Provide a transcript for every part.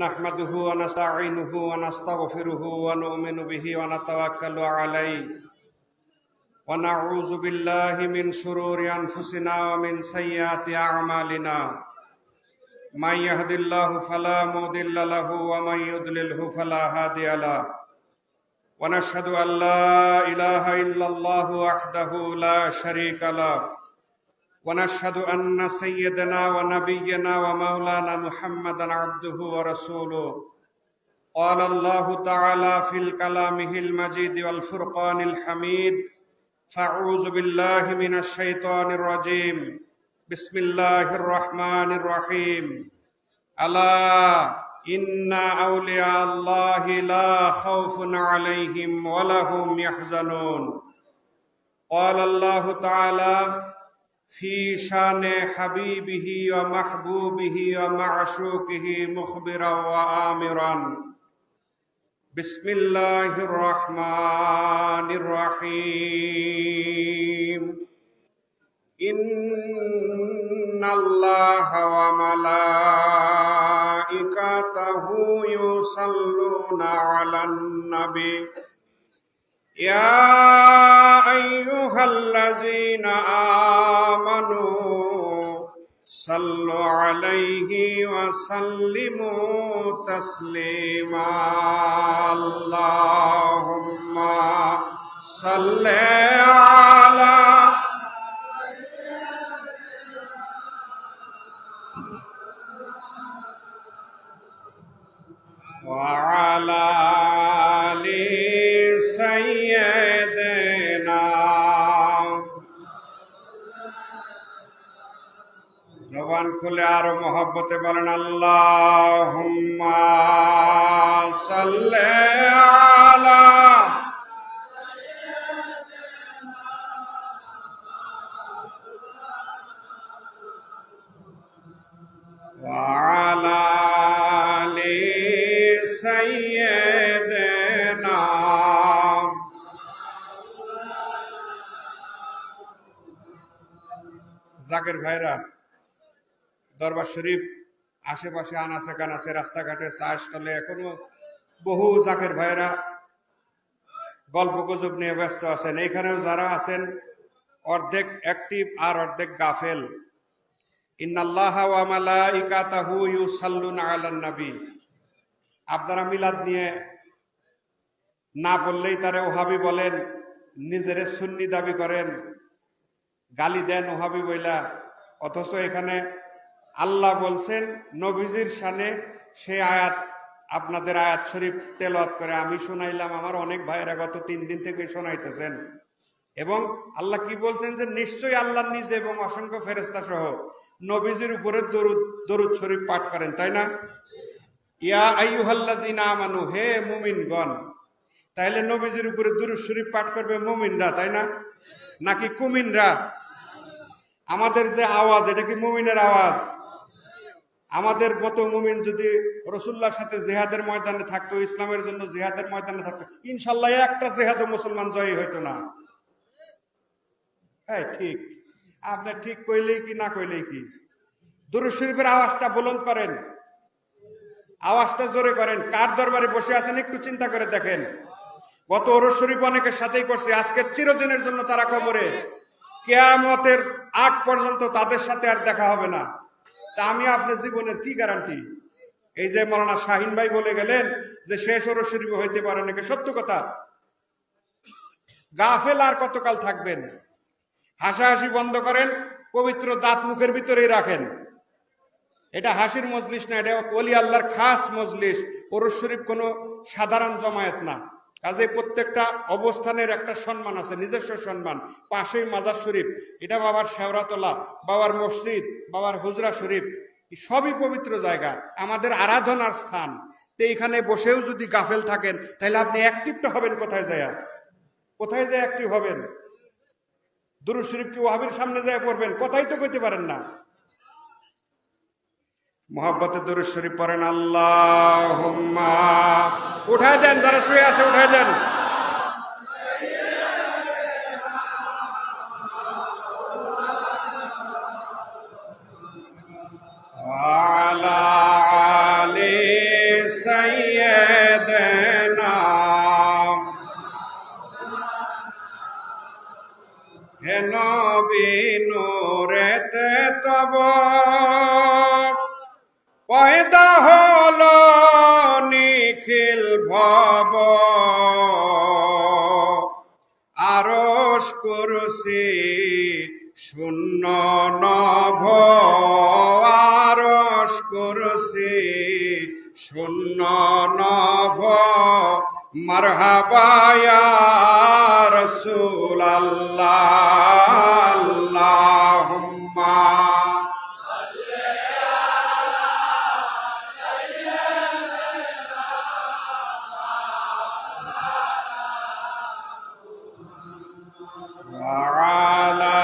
نحمده ونستعينه ونستغفره ونؤمن به ونتوكل عليه ونعوذ بالله من شرور أنفسنا ومن سيئات أعمالنا من يهد الله فلا مضل له ومن يضلله فلا هادي له ونشهد أن لا إله إلا الله وحده لا شريك له ونشهد أن سيدنا ونبينا ومولانا محمدا عبده ورسوله قال الله تعالى في الكلامه المجيد والفرقان الحميد فأعوذ بالله من الشيطان الرجيم بسم الله الرحمن الرحيم ألا إن أولياء الله لا خوف عليهم ولا هم يحزنون قال الله تعالى في شان حبيبه ومحبوبه ومعشوقه مخبرا وآمرا بسم الله الرحمن الرحيم إن الله وملائكته يصلون على النبي يا أيها الذين آمنوا صلوا عليه وسلموا تسليما اللهم صل على وعلى آل سيدنا জবান খুলে আরো মহব্বতে বলেন আল্লাহুম্মা সাল্লি আলা وعلى آل سيدنا জাকের ভাইরা দরবার শরীফ আশেপাশে আনাচে কানাচে রাস্তাঘাটে চা স্টলে এখনো বহু জাকের ভাইরা গল্প গুজব নিয়ে ব্যস্ত আছেন। এইখানেও যারা আছেন অর্ধেক অ্যাক্টিভ আর অর্ধেক গাফেল। ইন্নাল্লাহা ওয়া মালাইকাতাহু ইউসাল্লুনা আলান নবী। আপনারা মিলাদ নিয়ে না বললেই তারে ওহাবি বলেন, নিজেরে সুন্নি দাবি করেন, গালি দেন ওহাবি বইলা, অথচ এখানে আল্লাহ বলছেন নবীজির শানে সেই আয়াত আপনাদের আয়াত শরীফ তেলাওয়াত করে আমি শোনাইলাম। আমার অনেক ভাইয়েরা গত 3 দিন থেকে শোনাইতেছেন। এবং আল্লাহ কি বলছেন যে নিশ্চয়ই আল্লাহ নিজে এবং অসংখ্য ফেরেশতা সহ নবীজির উপরে দরুদ শরীফ পাঠ করেন, তাই না? ইয়া আইয়ুহাল্লাযিনা আমানু, হে মুমিনগণ। তাইলে নবীজির উপরে দরুদ শরীফ পাঠ করবে মুমিনরা, তাই না? নাকি কুমিনরা? আমাদের যে আওয়াজ, এটা কি মুমিনের আওয়াজ? আমাদের মতো মুমিন যদি রাসূলুল্লাহর সাথে জিহাদের ময়দানে থাকতো, ইসলামের জন্য জিহাদের ময়দানে থাকতো, ইনশাআল্লাহ একটা জিহাদও মুসলমান জয়ী হইতো না। হ্যাঁ ঠিক, আপনি ঠিক কইলেই কি না কইলেই কি। দুরূদ শরীফের আওয়াজটা বুলন্দ করেন, আওয়াজটা জোরে করেন। কার দরবারে বসে আছেন একটু চিন্তা করে দেখেন। গত ওরস শরীফ অনেকের সাথেই করছে, আজকে চিরদিনের জন্য তারা কবরে, কিয়ামতের আগ পর্যন্ত তাদের সাথে আর দেখা হবে না। তা আমি আপনার জীবনের কি গ্যারান্টি? এই যে মাওলানা শাহিন ভাই বলে গেলেন যে শেষ ওরস শরীফ হইতে পারে নাকি, সত্য কথা। গাফেল আর কতকাল থাকবেন? হাসাহাসি বন্ধ করেন, পবিত্র দাঁত মুখের ভিতরেই রাখেন। এটা হাসির মজলিস না, এটা ওলি আল্লাহর খাস মজলিস। ওরস শরীফ কোনো সাধারণ জমায়েত না। কাজে প্রত্যেকটা অবস্থানের একটা সম্মান আছে, নিজস্ব সম্মান। পাশেই মাজার শরীফ, এটা বাবার শেওরাতলা, বাবার মসজিদ, বাবার হুজরা শরীফ, সবই পবিত্র জায়গা, আমাদের আরাধনার স্থান। তো এইখানে বসেও যদি গাফেল থাকেন, তাহলে আপনি অ্যাক্টিভটা হবেন কোথায় যায়? কোথায় যায় অ্যাক্টিভ হবেন? দুরূদ শরীফ কি ওয়াহাবির সামনে যায় পড়বেন? কোথায় তো কইতে পারেন না। মোহাব্বতে দুরূদ শরীফ পড়েন। আল্লাহুম্মা, উঠায় দেন, যারা শুয়ে আছে উঠায় দেন। নবী নূরেতে তব পয়দা হলো নিখিল ভব আরশ কুরসি শূন্য নভ আরশ কুরসি শূন্য নভ মারহাবা ইয়া রাসূলাল্লাহ আল্লাহুম্মা وعلى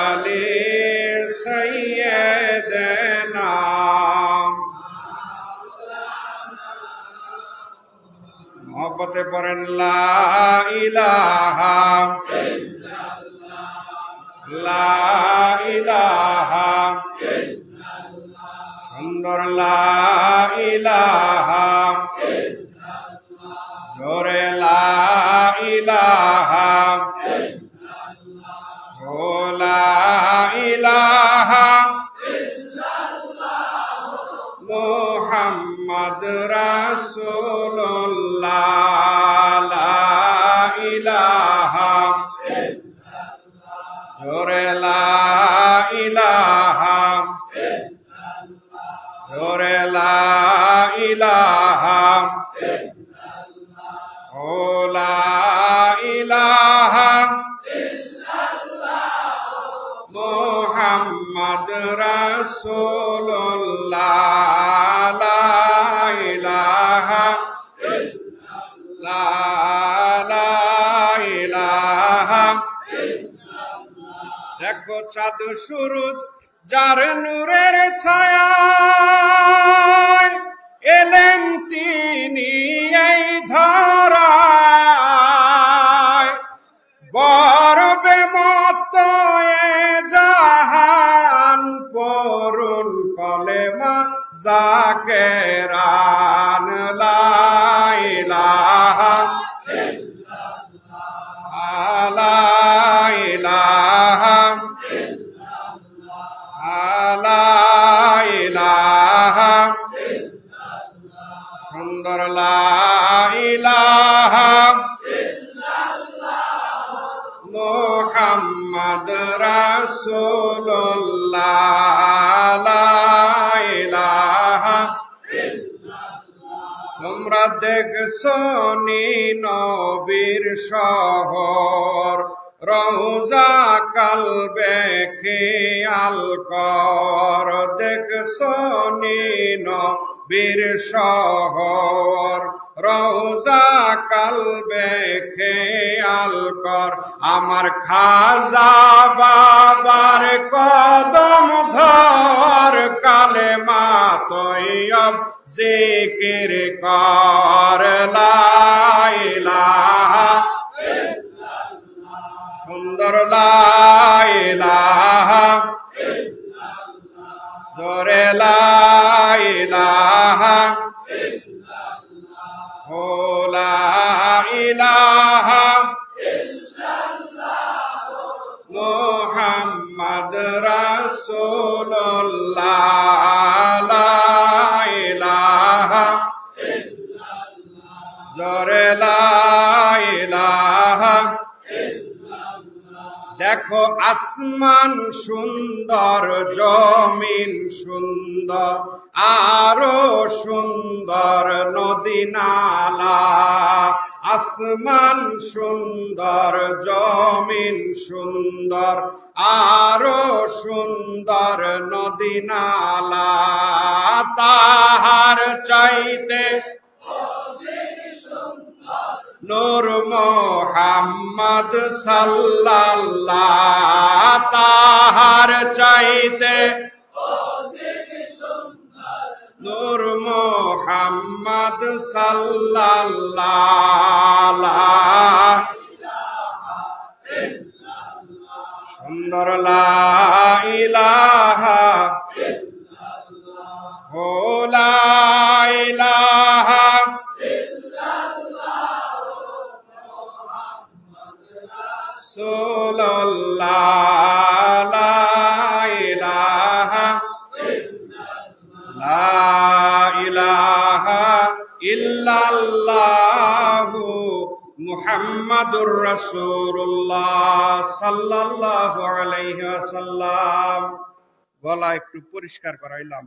آل سيدنا মহব্বতে পড়েন লা ইলাহা লা ইলাহা সুন্দর লা ইলাহা জোরে লা ইলাহা ও লা ইলাহা মুহাম্মদ রাসূলুল্লাহ লা ইলাহা জোরে লা ইলাহা জোরে লা ইলাহা ও লা ইলাহা মুহাম্মদ রাসূলুল্লাহ লা ইলাহা লা ইলাহা দেখো চাঁদ সূরজ যার নূরের ছায়ায় এলেন তিনি এই ধরায় গর্বে মত এ জাহান পরুন কলেমা জাকেরান লা ইলাহা লা ইলাহা লা ইলাহা সুন্দর লা ইলাহা মুহাম্মদ রাসূলুল্লাহ লা ইলাহা তোমরা দেখছো নি নবীর শহর রওজা কলবে খেয়াল কর দেখছো নি নবীর শহর রওজা কলবে খেয়াল কর আমার খাজা বাবার কদম ধর কালেমা তৈয়ব জিকির কর লা ইলাহা সুন্দর লা ইলাহা জোরে লা ইলাহা ও লা ইলাহা মুহাম্মদ রাসূলুল্লাহ লা ইলাহা জোরে লা ইলাহা দেখো আসমান সুন্দর জমিন সুন্দর আরো সুন্দর নদী নালা আসমান সুন্দর জমিন সুন্দর আরো সুন্দর নদী নালা তাহার চাইতে নূর মুহাম্মদ সাল্লাল্লাহ তাহার চাইতে নূর মুহাম্মদ সাল্লাল্লাহ সুন্দর লা ইলাহা ও লা ইলাহা রাসূলুল্লাহ ইলাহা ইল্লাল্লাহু মুহাম্মাদুর রাসূলুল্লাহ সাল্লাল্লাহু আলাইহি ওয়াসাল্লাম। গলা একটু পরিষ্কার করাইলাম,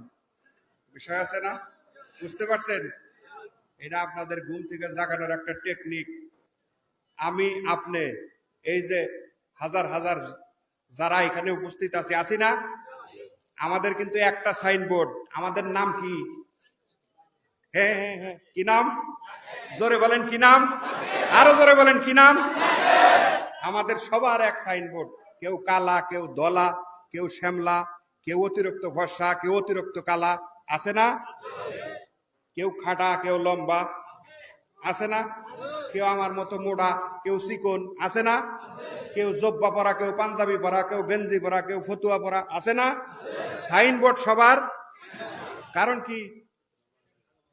বিষয় আছে না? বুঝতে পারছেন? এটা আপনাদের ঘুম থেকে জাগানোর একটা টেকনিক। আমি আপনি এই যে হাজার হাজার যারা এখানে উপস্থিত আছি না, আমাদের কিন্তু একটা সাইনবোর্ড, আমাদের নাম কি? হ্যাঁ হ্যাঁ হ্যাঁ, কি নাম? জোরে বলেন কি নাম? আরো জোরে বলেন কি নাম? আমাদের সবার এক সাইনবোর্ড। কেউ কালা, কেউ দলা, কেউ শ্যামলা, কেউ অতিরিক্ত ফর্সা, কেউ অতিরিক্ত কালা, আছে না? কেউ খাটা, কেউ লম্বা, আছে না? কেউ আমার মতো মোড়া, কেউ চিকন, আছে না? কেউ জব্বা পরা, কেউ পাঞ্জাবি পরা, কেউ গেঞ্জি পরা, কেউ ফতুয়া পরা, আছে না? সাইনবোর্ড সবার। কারণ কি?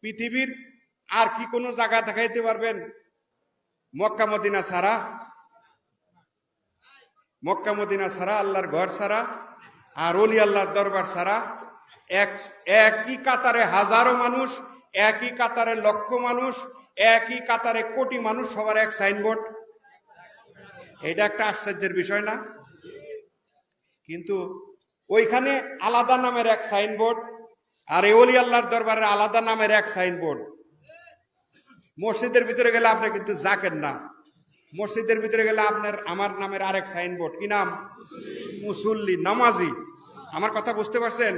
পৃথিবীর আর কি কোনো জায়গা দেখাইতে পারবেন মক্কা মদিনা ছাড়া? মক্কা মদিনা ছাড়া, আল্লাহর ঘর ছাড়া, আর ওলি আল্লাহর দরবার ছাড়া একই কাতারে হাজারো মানুষ, একই কাতারে লক্ষ মানুষ, একই কাতারে কোটি মানুষ, সবার এক সাইনবোর্ড। এটা একটা আশ্চর্যের বিষয় না? কিন্তু ওইখানে আলাদা নামের এক সাইনবোর্ড, আর এই ওলি আল্লাহর দরবারের আলাদা নামের এক সাইনবোর্ড। মসজিদের ভিতরে গেলে আপনি কিন্তু জাকের না, মসজিদের ভিতরে গেলে আপনার আমার নামের আরেক সাইনবোর্ড। কি নাম? মুসল্লি, নামাজি। আমার কথা বুঝতে পারছেন?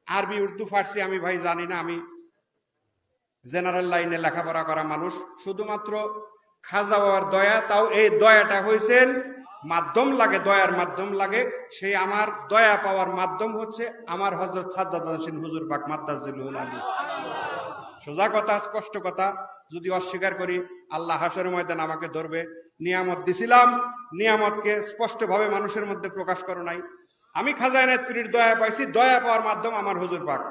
আরবি, উর্দু, ফার্সি আমি ভাই জানি না, আমি জেনারেল লাইনে লেখাপড়া করা মানুষ। শুধুমাত্র খাজা বাবার দয়া, তাও এই দয়াটা হয়েছেন মাধ্যম লাগে, দয়ার মাধ্যম লাগে। সেই আমার দয়া পাওয়ার মাধ্যম হচ্ছে আমার হযরত সাদ্দাত হোসেন হুজুর পাক মাদ্দাজিলুল আলী। সোজা কথা, স্পষ্ট কথা। যদি অস্বীকার করি, আল্লাহ হাসরের ময়দান আমাকে ধরবে। নিয়ামত দিছিলাম, নিয়ামতকে স্পষ্টভাবে মানুষের মধ্যে প্রকাশ করো নাই। আমি খাজা এনায়েত পীরের দয়া পাইছি, দয়া পাওয়ার মাধ্যম আমার হুজুর পাক।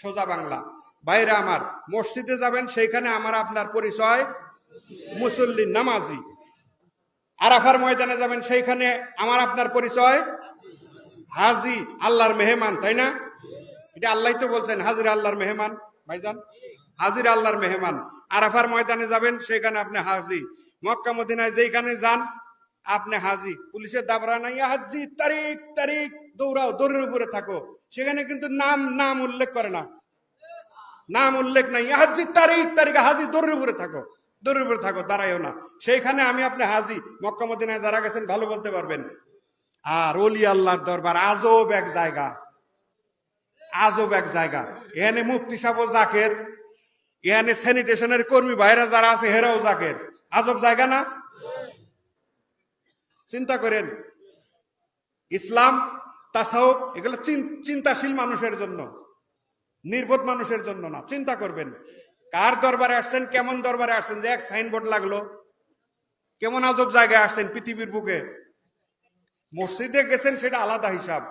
সোজা বাংলা। বাইরে আমার মসজিদে যাবেন, সেইখানে আমার আপনার পরিচয় মুসল্লি, নামাজি। আরাফার ময়দানে যাবেন, সেইখানে আমার আপনার পরিচয় হাজি, আল্লাহর মেহমান, তাই না? এটা আল্লাহ তো বলছেন, হাজির আল্লাহর মেহমান। ভাইজান, হাজির আল্লাহর মেহমান। আরাফার ময়দানে যাবেন, সেখানে আপনি হাজি। মক্কা মদিনায় যেখানে যান আপনি হাজি। পুলিশের দাবরা নাই, হাজি তারিখ তারিখ, দৌড়াও, দৌড়ের উপরে থাকো। সেখানে কিন্তু নাম উল্লেখ করে না, নাম উল্লেখ নাই। হাজি তারিখ তারিখ, হাজি দৌড়ের উপরে থাকো, দৌড়ের উপরে থাকো, দাঁড়াইও না। সেইখানে আমি আপনি হাজি। মক্কা মদিনায় যারা গেছেন ভালো বলতে পারবেন। আর ওলি আল্লাহর দরবার আজব এক জায়গা, আজব এক জায়গা। এখানে মুফতি সাহেব জাকের, এখানে স্যানিটেশনের কর্মী ভাইরা যারা আছে হেরাও জাকের। আজব জায়গা না? চিন্তা করেন, ইসলাম, তাসাউফ এগুলো চিন্তাশীল মানুষের জন্য, নির্বোধ মানুষের জন্য না। চিন্তা করবেন কার দরবারে আসছেন, কেমন দরবারে আসছেন যে এক সাইনবোর্ড লাগলো। কেমন আজব জায়গায় আসছেন পৃথিবীর বুকে। মসজিদে গেছেন সেটা আলাদা হিসাব,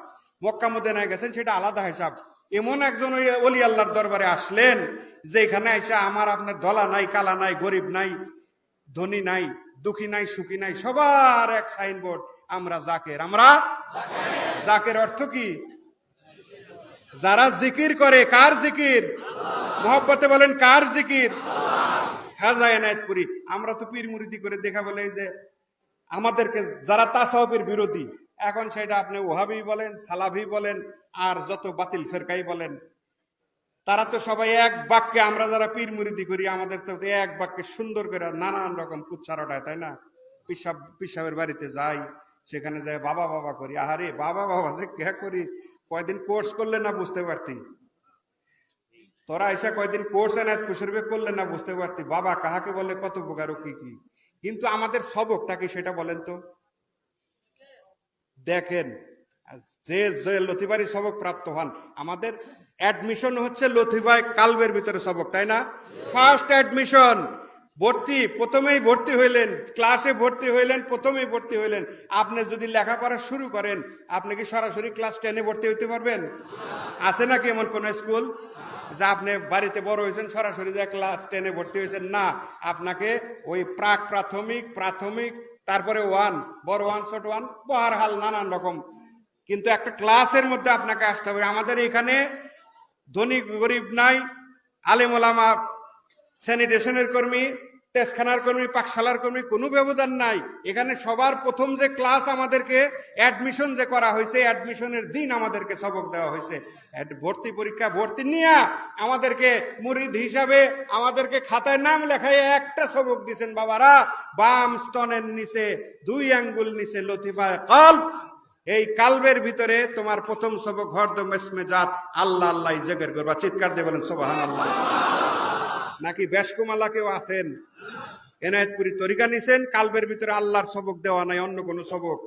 মক্কা মদিনায় গেছেন সেটা আলাদা হিসাব। এমন একজন ওই ওলি আল্লাহর দরবারে আসলেন যেখানে এসে আমার আপনার দলা নাই, কালা নাই, গরিব নাই, ধনী নাই, দুঃখী নাই, সুখী নাই, সবার এক সাইনবোর্ড, আমরা জাকের। আমরা জাকের অর্থ কি? যারা জিকির করে। কার জিকির? মহব্বতে বলেন কার জিকির? খাজা এনায়েত পুরি। আমরা তো পীর মুরিদি করে দেখা বলে যে আমাদেরকে যারা তাসাউফের বিরোধী, এখন সেটা আপনি ওহাবি বলেন, সালাফি বলেন, আর যত বাতিল ফেরকাই বলেন, তারা তো সবাই এক বাক্যে, আমরা যারা পীর মুরিদি করি আমাদের তো এক বাক্যে সুন্দর করে নানান রকম কুচ্ছারটায়, তাই না? পিসাবের বাড়িতে যাই, সেখানে যাই বাবা বাবা করি। আহারে বাবা বাবা যে কে করি, কয়দিন কোর্স করলে না বুঝতে পারতি। তোরা এসে কয়দিন কোর্স এনায়েত কুশরবে করলে না বুঝতে পারতি বাবা কাহাকে বলে, কত প্রকার, কি কি। কিন্তু আমাদের সবকটা কি সেটা বলেন তো? দেখেন, যে লতিফারি সবক প্রাপ্ত হন, আমাদের অ্যাডমিশন হচ্ছে লতিফায় কালবের ভিতরে সবক, তাই না? ফার্স্ট অ্যাডমিশন, ভর্তি, প্রথমেই ভর্তি হইলেন, ক্লাসে ভর্তি হইলেন, প্রথমেই ভর্তি হইলেন। আপনি যদি লেখাপড়া শুরু করেন, আপনি কি সরাসরি ক্লাস 10-এ ভর্তি হইতে পারবেন? আছে নাকি এমন কোন স্কুল যে আপনি বাড়িতে বড় হয়েছেন সরাসরি যে ক্লাস 10-এ ভর্তি হয়েছেন? না, আপনাকে ওই প্রাথমিক, তারপরে 1, বড় 1, ছোট 1, বহারহাল নানান রকম, কিন্তু একটা ক্লাসের মধ্যে আপনাকে আসতে হবে। আমাদের এখানে ধনী গরিব নাই, আলেম ওলামা, স্যানিটেশনের কর্মী, তেজখানার কর্মী, পাকশালার কর্মী, কোনো ব্যবধান নাই। এখানে সবার প্রথম যে ক্লাস আমাদেরকে অ্যাডমিশন যে করা হয়েছে, অ্যাডমিশনের দিন আমাদেরকে সবক দেওয়া হয়েছে। ভর্তি পরীক্ষা, ভর্তি নিয়ে আমাদেরকে মুরিদ হিসাবে আমাদেরকে খাতায় নাম লেখায় একটা সবক দিয়েছেন, বাবারা বাম স্তনের নিচে 2 আঙ্গুল নিচে লতিফায় কলব, এই কালবের ভিতরে তোমার প্রথম সবক হরদম ইসমে জাত আল্লাহ আল্লাহ জিকির করবা। চিৎকার দিয়ে বলেন সুবহানাল্লাহ। নাকি বেশকুমালা কেউ আছেন এনায়েতপুরি তরিকা নিছেন, কালবের ভিতরে আল্লাহর সবক দেওয়া নাই, অন্য কোন সবক।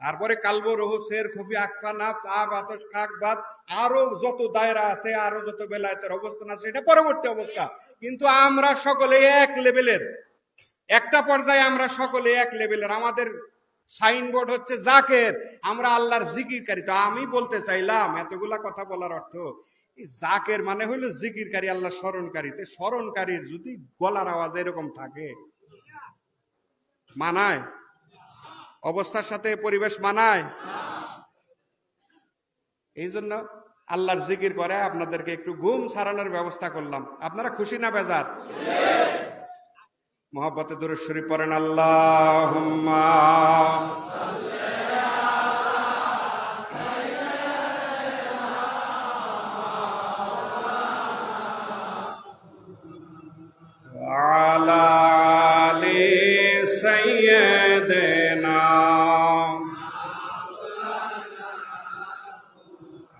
তারপরে কালব, রহু, শের, খফি, আকফা, নাফস, আব, আতশ, খাক, বাদ, আরো যত দায়রা আছে, আরো যত বেলায়েতের অবস্থান আছে, এটা পরবর্তী অবস্থা। কিন্তু আমরা সকলে এক লেভেলের, একটা পর্যায়ে আমরা সকলে এক লেভেলের। আমাদের সাইনবোর্ড হচ্ছে জাকের, আমরা আল্লাহর জিকিরকারী। তো আমি বলতে চাইলাম, এতগুলা কথা বলার অর্থ, জাকের মানে হইলো জিকিরকারী, আল্লাহ স্মরণকারী। স্মরণকারীর যদি গলার আওয়াজ এরকম থাকে, মানায়? অবস্থার সাথে পরিবেশ মানায়? এই জন্য আল্লাহর জিকির করে আপনাদেরকে একটু ঘুম ছাড়ানোর ব্যবস্থা করলাম। আপনারা খুশি না বেজার? মোহাব্বতে দুরূদ শরীফ পড়েন। আল্লাহুম্মা আলা আলি সাইয়্যিদিনা,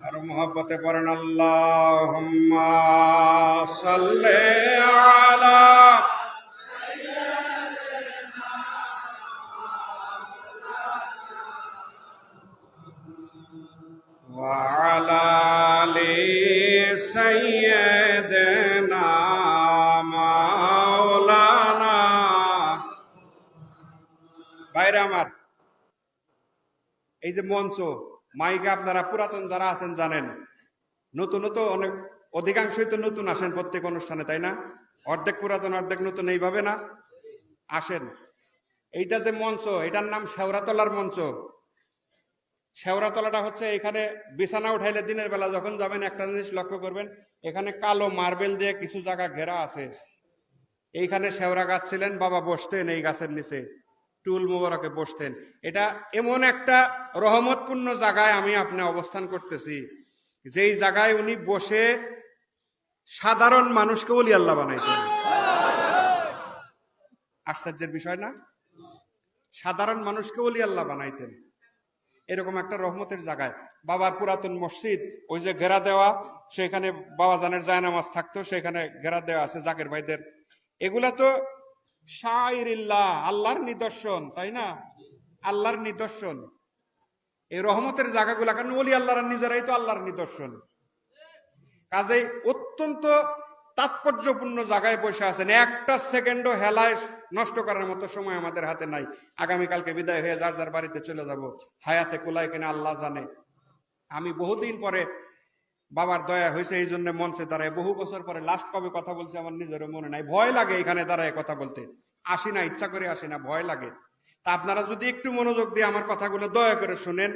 আর মোহাব্বতে পড়েন আল্লাহুম্মা সাল্লি আলা ওয়া আলা আলি সাইয়্যিদিনা মাওলানা। বাইরে আমার এই যে মঞ্চ, মাইকে, আপনারা পুরাতন যারা আছেন জানেন, নতুন তো অনেক, অধিকাংশই তো নতুন আসেন প্রত্যেক অনুষ্ঠানে, তাই না? অর্ধেক পুরাতন অর্ধেক নতুন, এইভাবে না আসেন। এইটা যে মঞ্চ, এটার নাম শেওড়াতলার মঞ্চ। শেওড়াতলাটা হচ্ছে, এখানে বিছানা উঠাইলে দিনের বেলা যখন যাবেন একটা জিনিস লক্ষ্য করবেন, এখানে কালো মার্বেল দিয়ে কিছু জায়গা ঘেরা আছে। এইখানে শেওড়া গাছ ছিলেন, বাবা বসতেন এই গাছের নিচে, টুল মুবারকে বসতেন। এটা এমন একটা রহমতপূর্ণ জায়গায় আমি আপনি অবস্থান করতেছি, যেই জায়গায় উনি বসে সাধারণ মানুষকে ওলি আল্লাহ বানাইতেন। আশ্চর্যের বিষয় না? সাধারণ মানুষকে ওলি আল্লাহ বানাইতেন। এরকম একটা রহমতের জায়গায় বাবার পুরাতন মসজিদ, ওই যে ঘেরা দেওয়া, সেখানে বাবা জানের জায়নামাজ থাকতো, সেখানে ঘেরা দেওয়া আছে জাকের ভাইদের। এগুলা তো শাইরিল্লাহ, আল্লাহর নিদর্শন, তাই না? আল্লাহর নিদর্শন। এই রহমতের জায়গাগুলা, কারণ ওলি আল্লাহর নিজেরাই তো আল্লাহর নিদর্শন। কাজেই অত্যন্ত তাৎপর্যপূর্ণ জায়গায় বসে আছেন। একটা সেকেন্ডও হেলায় নষ্ট করার মতো সময় আমাদের হাতে নাই। আগামীকালকে বিদায় হয়ে যার যার বাড়িতে চলে যাব। হায়াতে কুলায় কিনা আল্লাহ জানে। আমি বহুদিন পরে, বাবার দয়া হয়েছে এই জন্য মঞ্চে দাঁড়ায়, বহু বছর পরে লাস্ট কবে কথা বলছে আমার নিজেরও মনে নাই। ভয় লাগে এখানে দাঁড়ায় কথা বলতে, আসি না, ইচ্ছা করে আসি না, ভয় লাগে। তা আপনারা যদি একটু মনোযোগ দিয়ে আমার কথাগুলো দয়া করে শুনেন,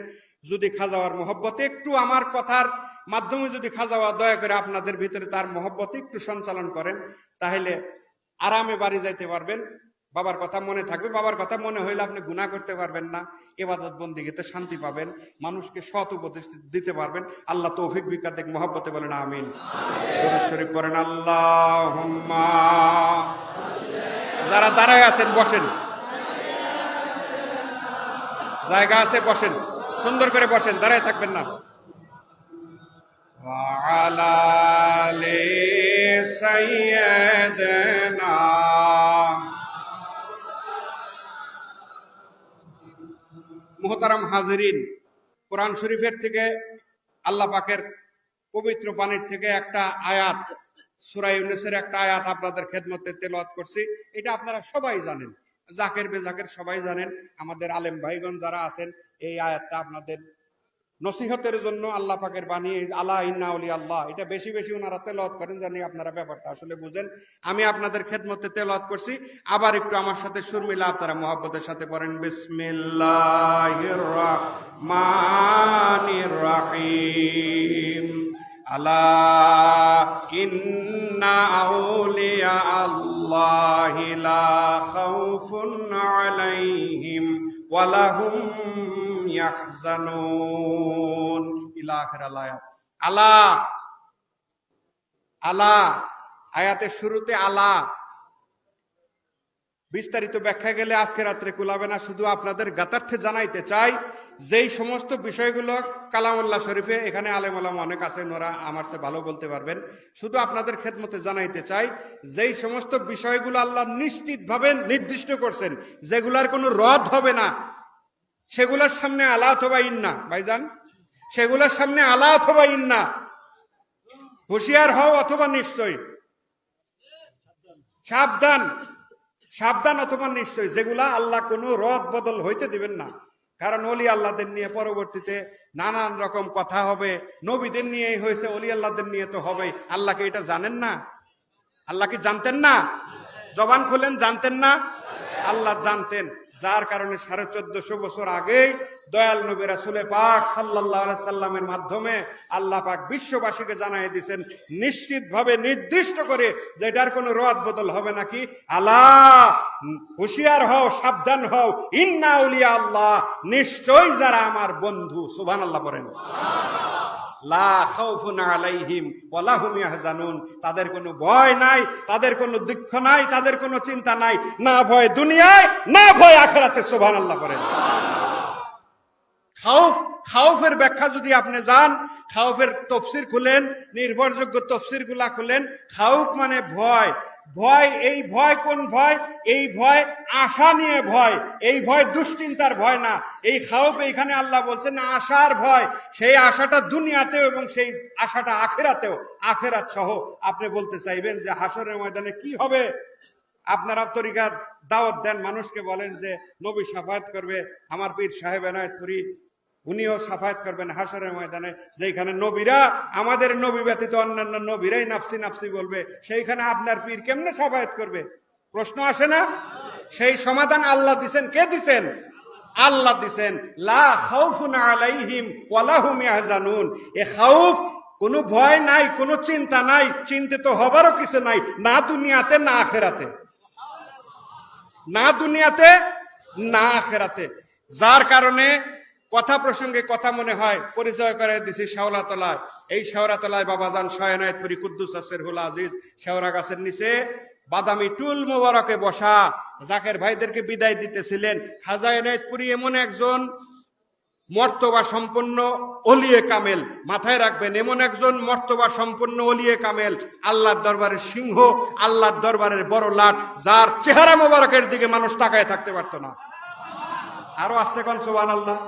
যদি খাজাওয়ার মহব্বতে একটু আমার কথার মাধ্যমে যদি খাজাওয়া দয়া করে আপনাদের ভিতরে তার মহব্বতে একটু সঞ্চালন করেন, তাহলে আরামে বাড়ি যাইতে পারবেন। বাবার কথা মনে থাকবে। বাবার কথা মনে হইলে আপনি গুনাহ করতে পারবেন না, ইবাদত বন্দেগীতে শান্তি পাবেন, মানুষকে সৎ উপদেশ দিতে পারবেন। আল্লাহ তৌফিক বিকাশ দেখ, মহব্বতে বলেন আমিন। দুরূদ শরীফ পড়েন। আল্লাহুম্মা, যারা দাঁড়ায় আছেন বসেন, জায়গা আছে বসেন, সুন্দর করে বসেন, দাঁড়ায় থাকবেন না। ওয়া আলা আলি সাইয়্যিদিনা, মুহতারাম হাজিরিন, কোরআন শরীফের থেকে, আল্লাহ পাকের পবিত্র বাণীর থেকে একটা আয়াত, সূরা ইউনূসের একটা আয়াত আপনাদের খেদমতে তেলাওয়াত করছি। এটা আপনারা সবাই জানেন, জাকের বেজাকের সবাই জানেন। আমাদের আলেম ভাইগণ যারা আছেন, এই আয়াতটা আপনাদের নসিহতের জন্য আল্লাহ পাকের বাণী, আলা ইন্না আউলিয়া আল্লাহ, এটা বেশি বেশি ওনারা তেলাওয়াত করেন, জানি আপনারা ব্যাপারটা আসলে বুঝেন। আমি আপনাদের খেদমতে তেলাওয়াত করছি, আবার একটু আমার সাথে সুর মিলা আপনারা মহব্বতের সাথে পড়েন। বিসমিল্লাহির রাহমানির রাহিম। আলা ইন্না আউলিয়া আল্লাহি লা খাউফুন আলাইহিম ওয়া লাহুম ইয়াহজানুন ইলা আখিরাল আয়াত। আলা আলা আয়াতের শুরুতে আলা, বিস্তারিত ব্যাখ্যা গেলে আজকে রাত্রে কুলাবে না। শুধু আপনাদের জ্ঞাতার্থে জানাইতে চাই, যেই সমস্ত বিষয়গুলো কালামুল্লাহ শরীফে, এখানে আলেম ওলামা অনেক আছেন, ওরা আমার চেয়ে ভালো বলতে পারবেন, শুধু আপনাদের খেদমতে জানাইতে চাই, যেই সমস্ত বিষয়গুলো আল্লাহ নিশ্চিতভাবে নির্দিষ্ট করছেন, যেগুলার কোনো রদ হবে না, সেগুলোর সামনে আলা অথবা ইন্না, ভাইজান, সেগুলোর সামনে আলা অথবা ইন্না, হুঁশিয়ার হও অথবা নিশ্চয়, সাবধান, সাবধান অথবা নিশ্চয়, যেগুলা আল্লাহ কোনো রদ বদল হইতে দিবেন না। কারণ অলি আল্লাহদের নিয়ে পরবর্তীতে নানান রকম কথা হবে, নবীদের নিয়েই হয়েছে, অলি আল্লাহদের নিয়ে তো হবেই। আল্লাহকে এটা জানেন না? আল্লাহ কি জানতেন না? জবান খুলেন, জানতেন না? আল্লাহ জানতেন, যার কারণে 1450 বছর আগেই দয়াল নবী রাসূল পাক সাল্লাল্লাহু আলাইহি সাল্লামের মাধ্যমে আল্লাহ পাক বিশ্ববাসীকে জানাই দিয়েছেন নিশ্চিতভাবে, নির্দিষ্ট করে, যে এটার কোনো রদ বদল হবে নাকি। আলা, হুঁশিয়ার হও, সাবধান হও, ইন্না আউলিয়া আল্লাহ, নিশ্চয় যারা আমার বন্ধু, সুবহানাল্লাহ পড়েন, লা খাউফুন আলাইহিম ওয়া লাহুম ইয়াহজানুন, তাদের কোনো ভয় নাই, তাদের কোনো দুঃখ নাই, তাদের কোনো চিন্তা নাই, না ভয় দুনিয়ায়, না ভয় আখিরাতে, সুবহানাল্লাহ করেন। খাউফ, খাউফের ব্যাখ্যা যদি আপনি যান, খাউফের তাফসীর খুলেন, নির্ভরযোগ্য তাফসীরগুলা খুলেন, খাউফ মানে ভয়। ভয়, এই ভয় কোন ভয়? এই ভয় আশা নিয়ে ভয়, এই ভয় দুশ্চিন্তার ভয় না। এই খাউফ এখানে আল্লাহ বলছেন আশার ভয়, সেই আশাটা দুনিয়াতেও এবং সেই আশাটা আখিরাতেও, আখিরাত সহ। আপনি বলতে চাইবেন যে হাসরের ময়দানে কি হবে? আপনারা তরিকার দাওয়াত দেন, মানুষকে বলেন যে নবী শাফায়াত করবে, আমার পীর সাহেব এনায়েতপুরী উনিও শাফায়াত করবেন হাসরের ময়দানে, যেখানে নবীরা, আমাদের নবী ব্যতীত অন্যান্য নবীরাই নাফসি নাফসি বলবে, সেইখানে আপনার পীর কেমনে শাফায়াত করবে? প্রশ্ন আসে না? সেই সমাধান আল্লাহ দিছেন। কে দিছেন? আল্লাহ দিছেন। লা খাউফুন আলাইহিম ওয়া লাহুম ইয়াহজানুন, এ খাউফ, কোনো ভয় নাই, কোনো চিন্তা নাই, চিন্তিত হবারও কিছু নাই, না দুনিয়াতে না আখিরাতে, না দুনিয়াতে না আখিরাতে। যার কারণে কথা প্রসঙ্গে কথা মনে হয়, পরিচয় করে দিছি শেওড়াতলায়। এই শেওড়াতলায় বাবাজান শাহ এনায়েতপুরী কুদ্দুস সিরহুল আজিজ শেওড়া গাছের নিচে বাদামি টুল মোবারকে বসা জাকের ভাইদেরকে বিদায় দিতেছিলেন। খাজা এনায়েতপুরী এমন একজন মর্তবা সম্পন্ন ওলিয়ে কামেল, মাথায় রাখবেন, এমন একজন মর্তবা সম্পন্ন ওলিয়ে কামেল, আল্লাহর দরবারের সিংহ, আল্লাহর দরবারের বড় লাট, যার চেহারা মোবারকের দিকে মানুষ তাকায় থাকতে পারত না। আরো আসতে কোন সুবহানাল্লাহ।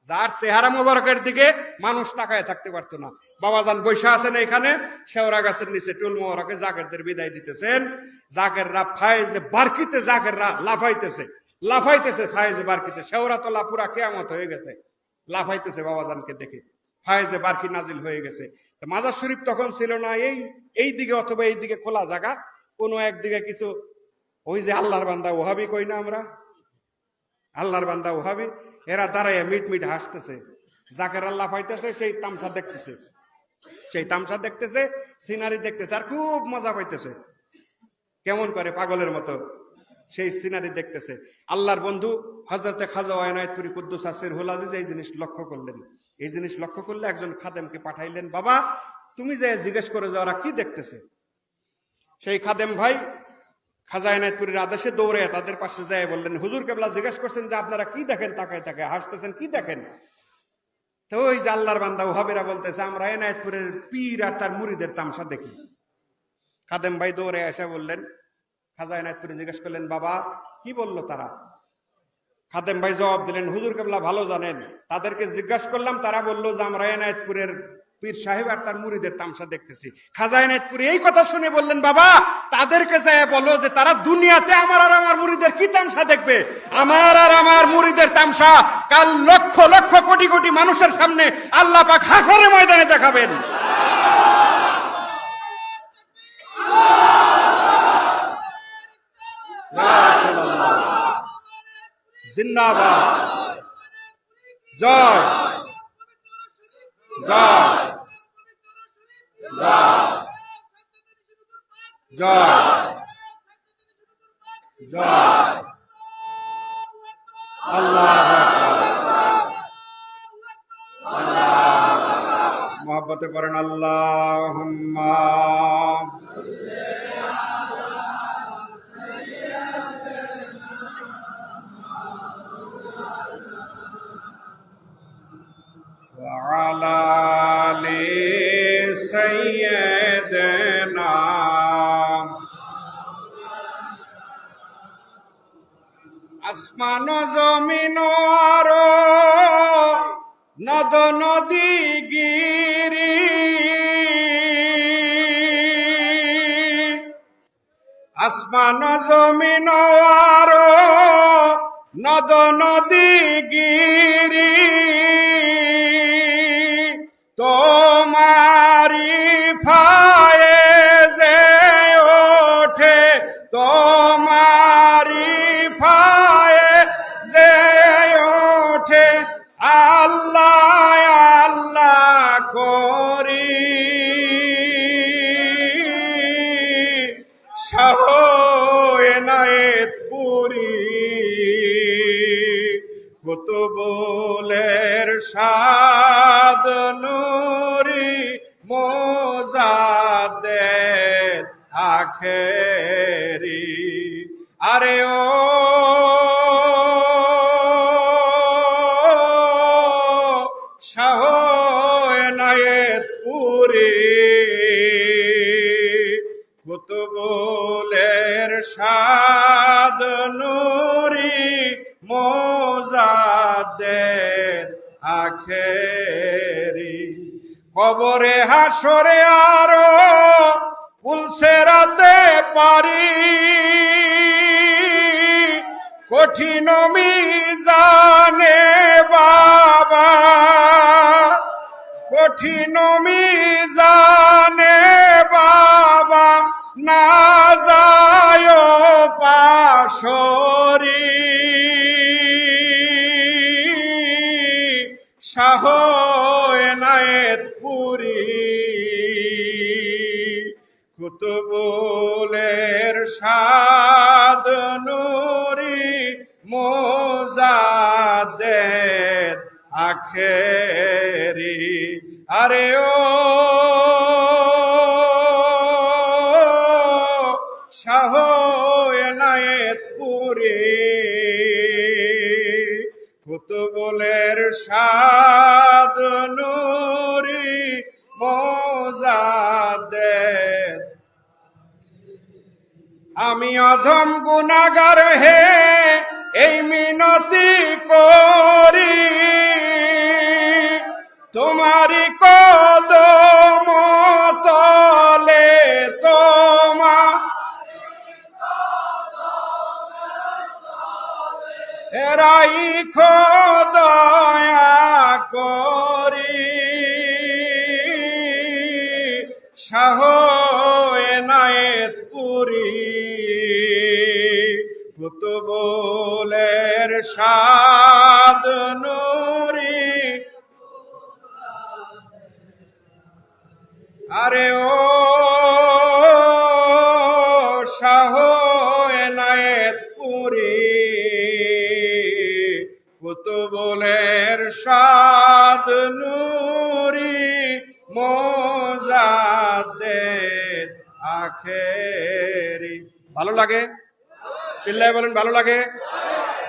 যার চেহারা মোবারকের দিকে মানুষ তাকায় থাকতে পারত না। বাবাজান বৈশা আছেন এখানে শেওড়া গাছের নিচে, টুল মোবারকে জাকেরদের বিদায় দিতেছেন। জাকেররা ফায়েজে বারকিতে, জাকেররা লাফাইতেছে, লাফাইতেছে ফায়েজে বারকিতে। শেওড়াতলা পুরা কিয়ামত হয়ে গেছে, লাফাইতেছে বাবাজানকে দেখে, ফায়েজে বারকি নাজিল হয়ে গেছে। মাজার শরীফ তখন ছিল না এই দিকে অথবা এই দিকে খোলা জায়গা, কোনো একদিকে কিছু, ওই যে আল্লাহর বান্দা ওহাবি কই না আমরা, আল্লাহর বান্দা ওহাবি, এরা দাঁড়াইয়া মিট মিট হাসতেছে, জাকের আল্লাহ পাইতেছে, সেই তামসা দেখতেছে, সেই তামসা দেখতেছে, সিনারি দেখতেছে, আর খুব মজা পাইতেছে, কেমন করে পাগলের মতো সেই সিনারি দেখতেছে। আল্লাহর বন্ধু হযরতে খাজা এনায়েতপুরী কুদ্দুস সিরহুল আজিজ এই জিনিস লক্ষ্য করলেন। এই জিনিস লক্ষ্য করলে একজন খাদেমকে পাঠাইলেন, বাবা তুমি যে জিজ্ঞেস করে যে ওরা কি দেখতেছে। সেই খাদেম ভাই খাজা এনায়েতপুরীর আদেশে দৌড়ে তাদের পাশে যায় বললেন, হুজুর কেবলা জিজ্ঞেস করছেন যে আপনারা কি দেখেন, তাকায় তাকায় হাসতেছেন, কি দেখেন? তো ওই যে আল্লাহর বান্দা ওহাবিরা বলতেছে, আমরা এনায়েতপুরের পীর আর তার মুরিদের তামসা দেখি। খাদেম ভাই দৌড়ে এসে বললেন, খাজা এনায়েতপুরী জিজ্ঞেস করলেন, বাবা কি বললো তারা? খাদেম ভাই জবাব দিলেন, হুজুর কেবলা ভালো জানেন, তাদেরকে জিজ্ঞাসা করলাম, তারা বললো যে আমরা এনায়েতপুরের পীর সাহেব আর তার মুরিদের তামসা দেখতেছি। খাজা এনায়েতপুরী এই কথা শুনে বললেন, বাবা তাদেরকে চাই বলো যে তারা দুনিয়াতে আমার আর আমার মুরিদের কি তামসা দেখবে? আমার আর আমার মুরিদের তামসা কাল লক্ষ লক্ষ কোটি কোটি মানুষের সামনে আল্লাহ পাক হাসরের ময়দানে দেখাবেন। জিন্দাবাদ, জয় জয়। জয় জয় আল্লাহ মহব্বতে পড়েন আল্লাহুম্মা وعلى آل سيدنا আসমান জমিন আর নদ নদী গিরি আসমান জমিন আর নদ নদী গিরি তোমারি ফায়েজে ওঠে তোমারি ফায়েজে ওঠে আল্লাহ আল্লাহ করি শাহ এনায়েত পুরি কুতুবুলের শাদ নূরি মোজাদ্দেদ আখেরি আরে ও শাহ এনায়েত পুরি কুতুবুলের শাদ নূরি মোজাদ্দেদ আখেরি কবরে হাসরে আরো পুলসেরাতে পারি কঠিন মিজানে বাবা কঠিন মিজানে বাবা না যায় পাশরি শাহ এনায়েত পুরি কুতুবুলের শাদ নূরি মোজাদ্দেদ আখেরি আরে ও শাহ এনায়েত পুরি কুতুবুলের শাদ নূরি মোজাদ্দেদ আমি অধম গুনাহগার হে এই মিনতি করি তোমারি কদম তলে রাইখো দয়া করি শাহ এনায়েত পুরি কুতুবুলের শাদ নূরি আরে ও শাহ এনায়েত পুরি কুতুবুলের শাদ নূরি মোজাদ্দেদ আখেরি ভালো লাগে চিল্লায় বলেন ভালো লাগে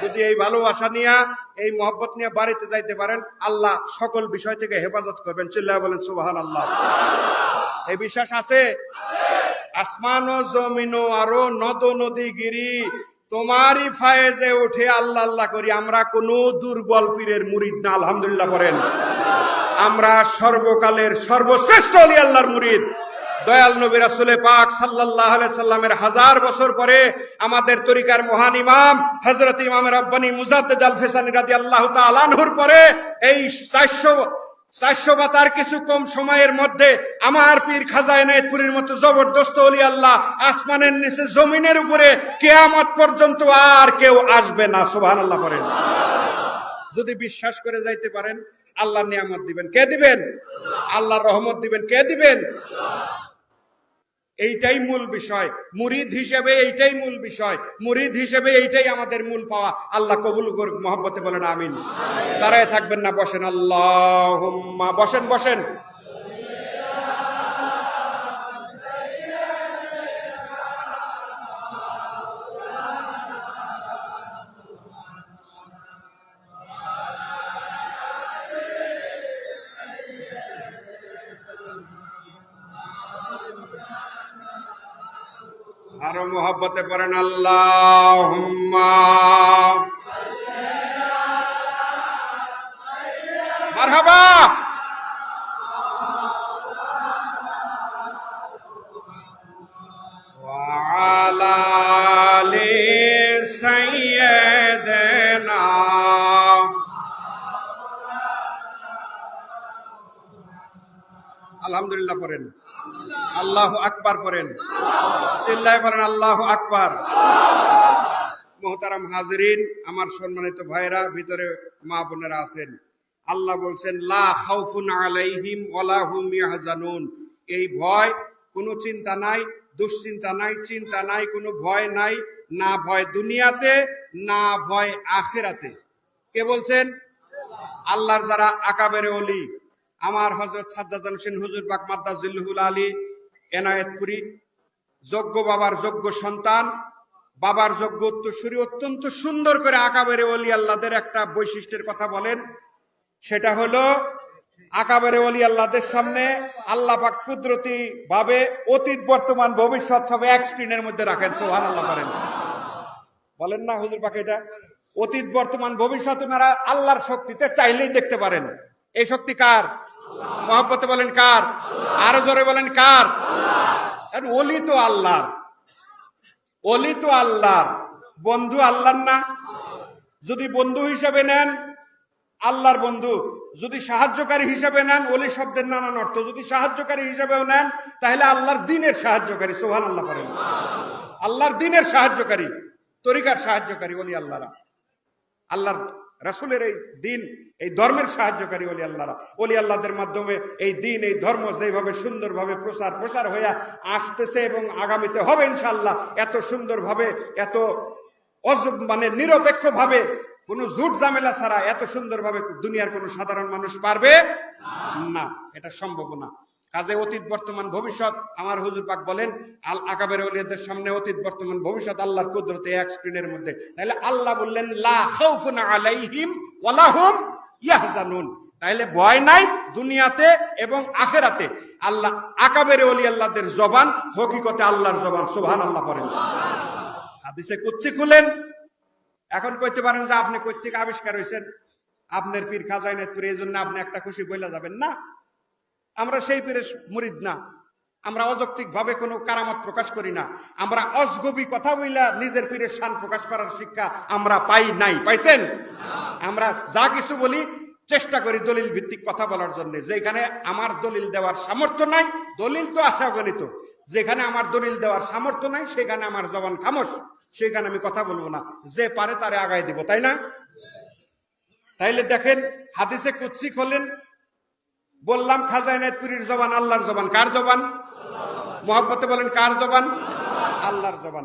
যদি এই ভালোবাসা নিয়ে এই মহব্বত নিয়ে বাড়িতে যাইতে পারেন আল্লাহ সকল বিষয় থেকে হেফাজত করবেন চিল্লায় বলেন সুবহানাল্লাহ এই বিশ্বাস আছে আসমান ও জমিন আরো নদ নদী গিরি তোমারই ফায়েজে উঠে আল্লাহ আল্লাহ করি আমরা কোন দুর্বল পীরের মুরিদ না আলহামদুলিল্লাহ করেন আমরা সর্বকালের সর্বশ্রেষ্ঠ ওলি আল্লাহর মুরিদ দয়াল নবী রাসূল পাক সাল্লাল্লাহু আলাইহি সাল্লামের 1000 বছর পরে আমাদের তরিকার মহান ইমাম হযরত ইমাম রাব্বানী মুজাদ্দিদ আল ফিসানী রাদিয়াল্লাহু তাআলা আনহুর পরে এই 400 বা তার কিছু কম সময়ের মধ্যে আমার পীর খাজা এনায়েতপুরীর মতো জবরদস্ত ওলি আল্লাহ আসমানের নিচে জমিনের উপরে কিয়ামত পর্যন্ত আর কেউ আসবে না সুবহানাল্লাহ করেন যদি বিশ্বাস করে যাইতে পারেন আল্লাহর নিয়ামত দিবেন কে দিবেন? আল্লাহর রহমত দিবেন কে দিবেন? এইটাই মূল বিষয়। মুরিদ হিসেবে এইটাই মূল বিষয়। মুরিদ হিসেবে এইটাই আমাদের মূল পাওয়া। আল্লাহ কবুল করুক, মহব্বতে বলেন আমিন। দাঁড়ায় থাকবেন না, বসেন। আল্লাহুম্মা, বসেন বসেন। আরো মহব্বতে পড়েন আল্লাহুম্মা। মারহাবা। ওয়া আলা আলি সাইয়্যিদিনা। আলহামদুলিল্লাহ পড়েন, আল্লাহু আকবার পড়েন, চিল্লায় বলেন আল্লাহু আকবার। মুহতারাম হাজিরিন, আমার সম্মানিত ভাইরা, ভিতরে মা বোনেরা আছেন, আল্লাহ বলছেন লা খাউফুন আলাইহিম ওয়ালা হুম ইয়াহজানুন। এই ভয়, কোনো চিন্তা নাই, দুশ্চিন্তা নাই, চিন্তা নাই, কোনো ভয় নাই, না ভয় দুনিয়াতে, না ভয় আখিরাতে। কে বলছেন? আল্লাহর যারা আকাবেরে ওলি, আমার হযরত সাজ্জাদ হোসেন হুজুর পাক মাদ্দাজিল্লুহুল আলী এনায়েতপুরী, যোগ্য বাবার যোগ্য সন্তান, বাবার যোগ্য উত্তরসূরি, অত্যন্ত সুন্দর করে আকাবেরে ওলি আল্লাহদের একটা বৈশিষ্ট্যের কথা বলেন। সেটা হলো আকাবেরে ওলি আল্লাহদের সামনে আল্লাহ পাক কুদরতি ভাবে অতীত বর্তমান ভবিষ্যৎ সব এক স্ক্রিনের মধ্যে রাখেন। সুবহানাল্লাহ বলেন, বলেন না হুজুর পাক? এটা অতীত বর্তমান ভবিষ্যৎ ওনারা আল্লাহর শক্তিতে চাইলেই দেখতে পারেন। এই শক্তি কার? মহব্বতে বলেন কার? আরো জোরে বলেন কার? ওলি তো আল্লাহর, ওলি তো আল্লাহর, বন্ধু আল্লাহর না? যদি বন্ধু হিসেবে নেন আল্লাহর বন্ধু, যদি সাহায্যকারী হিসেবে নেন, ওলি শব্দের নানান অর্থ, যদি সাহায্যকারী হিসেবেও নেন তাহলে আল্লাহর দ্বীনের সাহায্যকারী। সুবহানাল্লাহ বলেন। আল্লাহর দ্বীনের সাহায্যকারী, তরিকার সাহায্যকারী ওলি আল্লাহরা, আল্লাহর রাসূলের এই দ্বীন, এই ধর্মের সাহায্যকারী ওলি আল্লাহরা। ওলি আল্লাহদের মাধ্যমে এই দ্বীন, এই ধর্ম যেভাবে সুন্দরভাবে প্রসার হয়ে আসতেছে এবং আগামীতে হবে ইনশাআল্লাহ, এত সুন্দরভাবে, এত মানে নিরপেক্ষ ভাবে, কোনো ঝুট ঝামেলা ছাড়া এত সুন্দরভাবে দুনিয়ার কোনো সাধারণ মানুষ পারবে না, এটা সম্ভব না। কাজে অতীত বর্তমান ভবিষ্যৎ আমার হুজুর পাক বলেন আল আকাবের ওলিয়াদের সামনে অতীত বর্তমান ভবিষ্যৎ আল্লাহর কুদরতে এক স্ক্রিনের মধ্যে। তাহলে আল্লাহ বললেন লা খাউফুন আলাইহিম ওয়ালা হুম ইয়াহজানুন, তাহলে ভয় নাই দুনিয়াতে এবং আখিরাতে। আল্লাহ আকাবের ওলি আল্লাহদের জবান হকিকতে আল্লাহর জবান। সুবহানাল্লাহ পড়েন। হাদিসে কুদসি খুলেন, এখন কইতে পারেন যে আপনি কই থেকে আবিষ্কার হয়েছেন, আপনার পীর খাজা ইনায়েতপুরী, এই জন্য আপনি একটা খুশি বইলা যাবেন না। আমরা সেই পীরের মুরিদ না, আমরা অযৌক্তিক ভাবে কোনো কারামত প্রকাশ করি না, আমরা অজগবি কথা বইলা নিজের পীরের শান প্রকাশ করার শিক্ষা আমরা পাই নাই। পাইছেন? আমরা যা কিছু বলি চেষ্টা করি দলিল ভিত্তিক কথা বলার জন্য। যেখানে আমার দলিল দেওয়ার সামর্থ্য নাই, দলিল তো আছে অগণিত, যেখানে আমার দলিল দেওয়ার সামর্থ্য নাই সেখানে আমার জবান খামোশ, সেখানে আমি কথা বলবো না। যে পারে তারে আগায় দিব, তাই না? তাইলে দেখেন হাদিসে কুদসি খোলেন, বললাম খাজা ইনায়েতপুরীর জবান আল্লাহর জবান। কার জবান? মহব্বতে বলেন কার জবান? আল্লাহর জবান।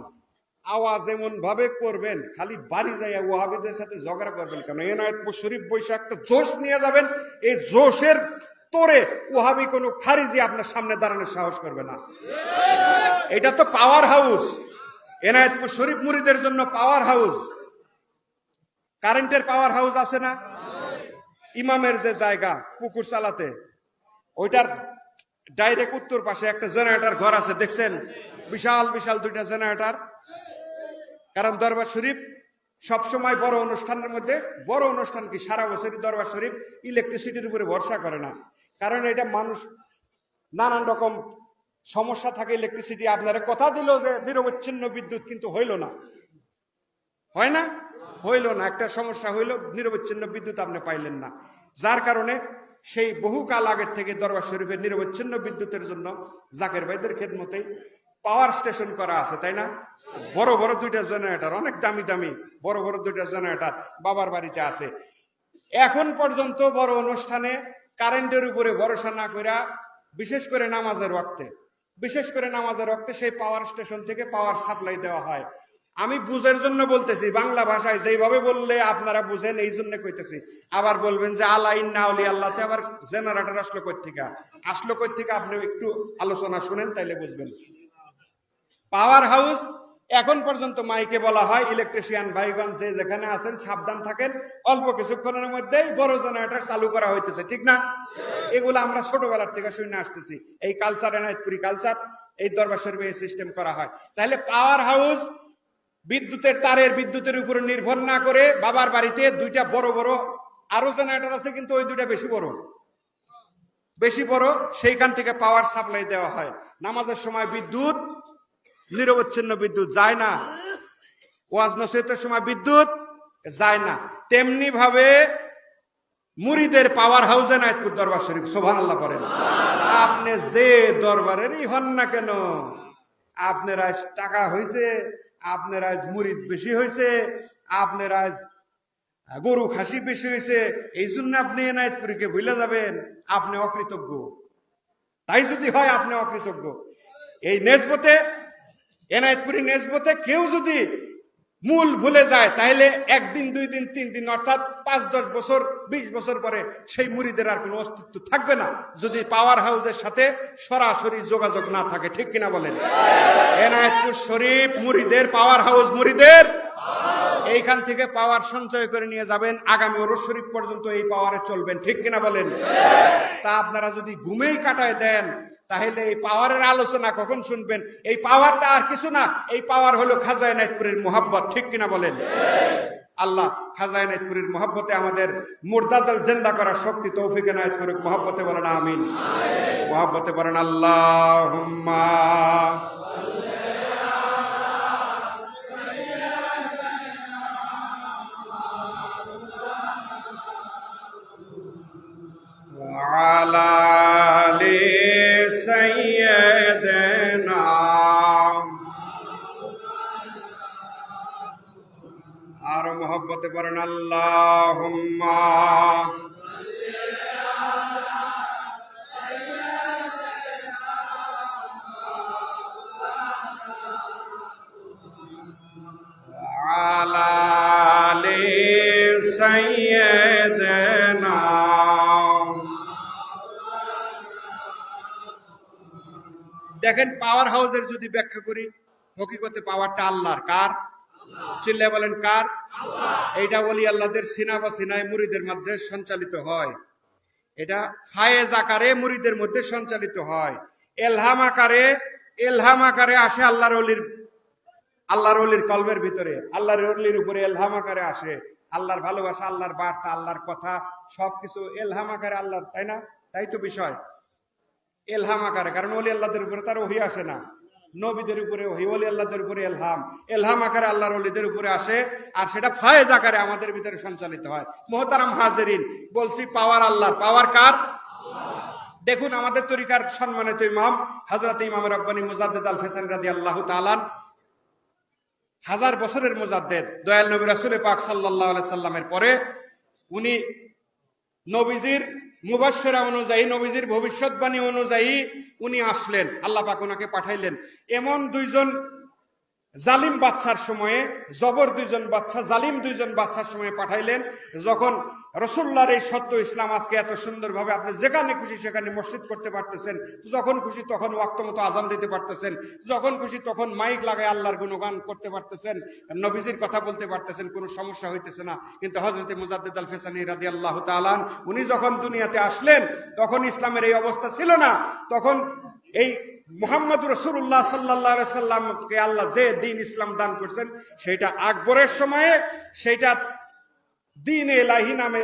আওয়াজ এমন ভাবে করবেন, খালি বাড়ি যাইয়া ওয়াহাবিদের সাথে ঝগড়া করবেন কেন? এনায়েতপুর শরীফ বৈশাখ একটা জোশ নিয়ে যাবেন, এই জোশের তোরে ওয়াহাবি কোনো খারিজি আপনার সামনে দাঁড়ানোর সাহস করবে না। এটা তো পাওয়ার হাউস, এনায়েতপুর শরীফ মুরিদের জন্য পাওয়ার হাউস। কারেন্টের পাওয়ার হাউস আছে না? ইমামের যে জায়গা পুকুর চালাতে, ওইটার ডাইরেক্ট উত্তর পাশে একটা জেনারেটর ঘর আছে, দেখছেন? বিশাল বিশাল দুইটা জেনারেটর। কারণ দরবার শরীফ সবসময় বড় অনুষ্ঠানের মধ্যে, বড় অনুষ্ঠান কি সারা বছরই দরবার শরীফ ইলেকট্রিসিটির উপরে ভরসা করে না। কারণ এটা মানুষ নানান রকম সমস্যা থাকে। ইলেকট্রিসিটি আপনারা কথা দিল যে নিরবচ্ছিন্ন বিদ্যুৎ, কিন্তু হইল না, হয় না, হইল না। একটা সমস্যা হইল, নিরবচ্ছিন্ন বিদ্যুৎ আপনি পাইলেন না, যার কারণে সেই বহুকাল আগের থেকে দরবার শরীফের নিরবচ্ছিন্ন বিদ্যুতের জন্য জাকের ভাইদের খেদমতে পাওয়ার স্টেশন করা আছে, তাই না? বড় বড় দুইটা জেনারেটর, অনেক দামি দামি বড় বড় দুইটা জেনারেটর বাবার বাড়িতে আছে। এখন পর্যন্ত বড় অনুষ্ঠানে কারেন্টের উপরে ভরসা না কইরা বিশেষ করে নামাজের ওয়াক্তে সেই পাওয়ার স্টেশন থেকে পাওয়ার সাপ্লাই দেওয়া হয়। আমি বুঝের জন্য বলতেছি, বাংলা ভাষায় যেভাবে বললে আপনারা বুঝেন এই জন্য কইতেছি। আবার বলবেন যে আল্লাহ ইন্না আউলিয়া আল্লাহতে আবার জেনারেটর আসলো কই থেকে আপনি একটু আলোচনা শুনেন তাইলে বুঝবেন। পাওয়ার হাউস এখন পর্যন্ত মাইকে বলা হয়, ইলেকট্রিশিয়ান ভাইগণ যে যেখানে আছেন সাবধান থাকেন, অল্প কিছুক্ষণের মধ্যেই বড় জেনারেটর চালু করা হইতেছে, ঠিক না? এগুলো আমরা ছোটবেলার থেকে শুনে আসতেছি। এই কালচার, এনায়েতপুরি কালচার, এই দরবার শরীফে এই সিস্টেম করা হয়। তাহলে পাওয়ার হাউস বিদ্যুতের উপরে নির্ভর না করে বাবার বাড়িতে দুইটা বড় বড় আরো জেনারেটর আছে, কিন্তু ওই দুইটা বেশি বড়, সেইখান থেকে পাওয়ার সাপ্লাই দেওয়া হয়। নামাজের সময় বিদ্যুৎ, নিরবচ্ছিন্ন বিদ্যুৎ যায় না, ওয়াজ নসিহতের সময় বিদ্যুৎ যায় না। তেমনি ভাবে মুরিদের পাওয়ার হাউসে এনায়েতপুর দরবার শরীফ, সুবহানাল্লাহ পড়েন। আপনি যে দরবারেরই হন না কেন, আপনার আজ টাকা হয়েছে, আপনার আজ মুরিদ বেশি হয়েছে, আপনার আজ গরু খাসি বেশি হয়েছে, এই জন্য আপনি এনায়েতপুরীকে ভুলে যাবেন, আপনি অকৃতজ্ঞ। তাই যদি হয় আপনি অকৃতজ্ঞ। এই নেসবতে, এনায়েতপুরী নেসবতে কেউ যদি মূল ভুলে যায়, তাহলে একদিন, 2 দিন, 3 দিন, অর্থাৎ 5-10 বছর, 20 বছর পরে সেই মুরিদের আর কোনো অস্তিত্ব থাকবে না, যদি পাওয়ার হাউসের সাথে সরাসরি যোগাযোগ না থাকে, ঠিক কিনা বলেন? এনায়েতপুর শরীফ মুরিদের পাওয়ার হাউস, মুরিদের এইখান থেকে পাওয়ার সঞ্চয় করে নিয়ে যাবেন, আগামী ওরস শরীফ পর্যন্ত এই পাওয়ারে চলবেন, ঠিক কিনা বলেন? তা আপনারা যদি ঘুমেই কাটায় দেন, তাহলে এই পাওয়ারের আলোচনা কখন শুনবেন? এই পাওয়ারটা আর কিছু না, এই পাওয়ার হলো খাজা এনায়েতপুরীর মুহাব্বত, ঠিক কিনা বলেন? আল্লাহ খাজা এনায়েতপুরীর মুহাব্বতে আমাদের মুর্দাদাল জিন্দা করার শক্তি তৌফিক এনায়েত করুক। মুহাব্বতে বলেন আমিন। মুহাব্বতে বলেন আল্লাহুম্মা। আর মোহব্বতে পড়েন আল্লাহুম্মা। আলা আলি সাইয়্যিদিনা। দেখেন পাওয়ার হাউসের যদি ব্যাখ্যা করি, হকিকতে পাওয়ারটা আল্লাহর। কার? চিল্লায় বলেন কার? এইটা ওলি আল্লাহদের সিনা বা সিনায় মুরিদের মধ্যে সঞ্চালিত হয়। এটা ফায়েজ আকারে মুরিদের মধ্যে সঞ্চালিত হয়। এলহাম আকারে আসে আল্লাহর ওলির কলবের ভিতরে, আল্লাহর ওলির উপরে এলহাম আকারে আসে। আল্লাহর ভালোবাসা, আল্লাহর বার্তা, আল্লাহর কথা সবকিছু এলহাম আকারে আল্লাহর, তাই না? তাই তো বিষয় এলহাম আকারে, কারণ ওলি আল্লাহদের উপরে তার ওহী আসে না, নবীদের উপরে ওহী, ওলি আল্লাহদের উপরে এলহাম আকারে আল্লাহর ওলিদের উপরে আসে, আর সেটা ফায়েজ আকারে আমাদের ভিতরে সঞ্চালিত হয়। মুহতারাম হাজিরিন, বলছি পাওয়ার আল্লাহর। পাওয়ার কার? দেখুন আমাদের তরিকার সম্মানিত ইমাম হযরত ইমাম রব্বানী মুজাদ্দিদ আল ফেসানি রাদিয়াল্লাহু তাআলা, 1000 বছরের মুজাদ্দিদ, দয়াল নবী রাসূল পাক সাল্লাল্লাহু আলাইহি সাল্লামের পরে উনি নবীজির মুবাশশিরা অনুযায়ী, নবীজির ভবিষ্যৎবাণী অনুযায়ী উনি আসলেন, আল্লাহ পাক ওনাকে পাঠাইলেন। এমন দুইজন জালিম বাদশার সময়ে, জবর দুইজন বাদশা, জালিম দুইজন বাদশার সময়ে পাঠাইলেন, যখন রাসূলুল্লাহর এই সত্য ইসলাম আজকে এত সুন্দরভাবে আপনি যেখানে খুশি সেখানে মসজিদ করতে পারতেছেন, যখন খুশি তখন ওয়াক্ত মতো আজান দিতে পারতেছেন, যখন খুশি তখন মাইক লাগায় আল্লাহর গুণগান করতে পারতেছেন, নবীজির কথা বলতে পারতেছেন, কোনো সমস্যা হইতেছে না। কিন্তু হযরত মুজাদ্দিদ আল ফেসানি রাদিয়াল্লাহু তাআলা উনি যখন দুনিয়াতে আসলেন, তখন ইসলামের এই অবস্থা ছিল না। তখন এই মুহাম্মদ রাসূলুল্লাহ সাল্লাল্লাহু আলাইহি সাল্লামকে আল্লাহ যে দ্বীন ইসলাম দান করছেন, সেটা আকবরের সময়ে, সেটা দ্বীন ইলাহি নামে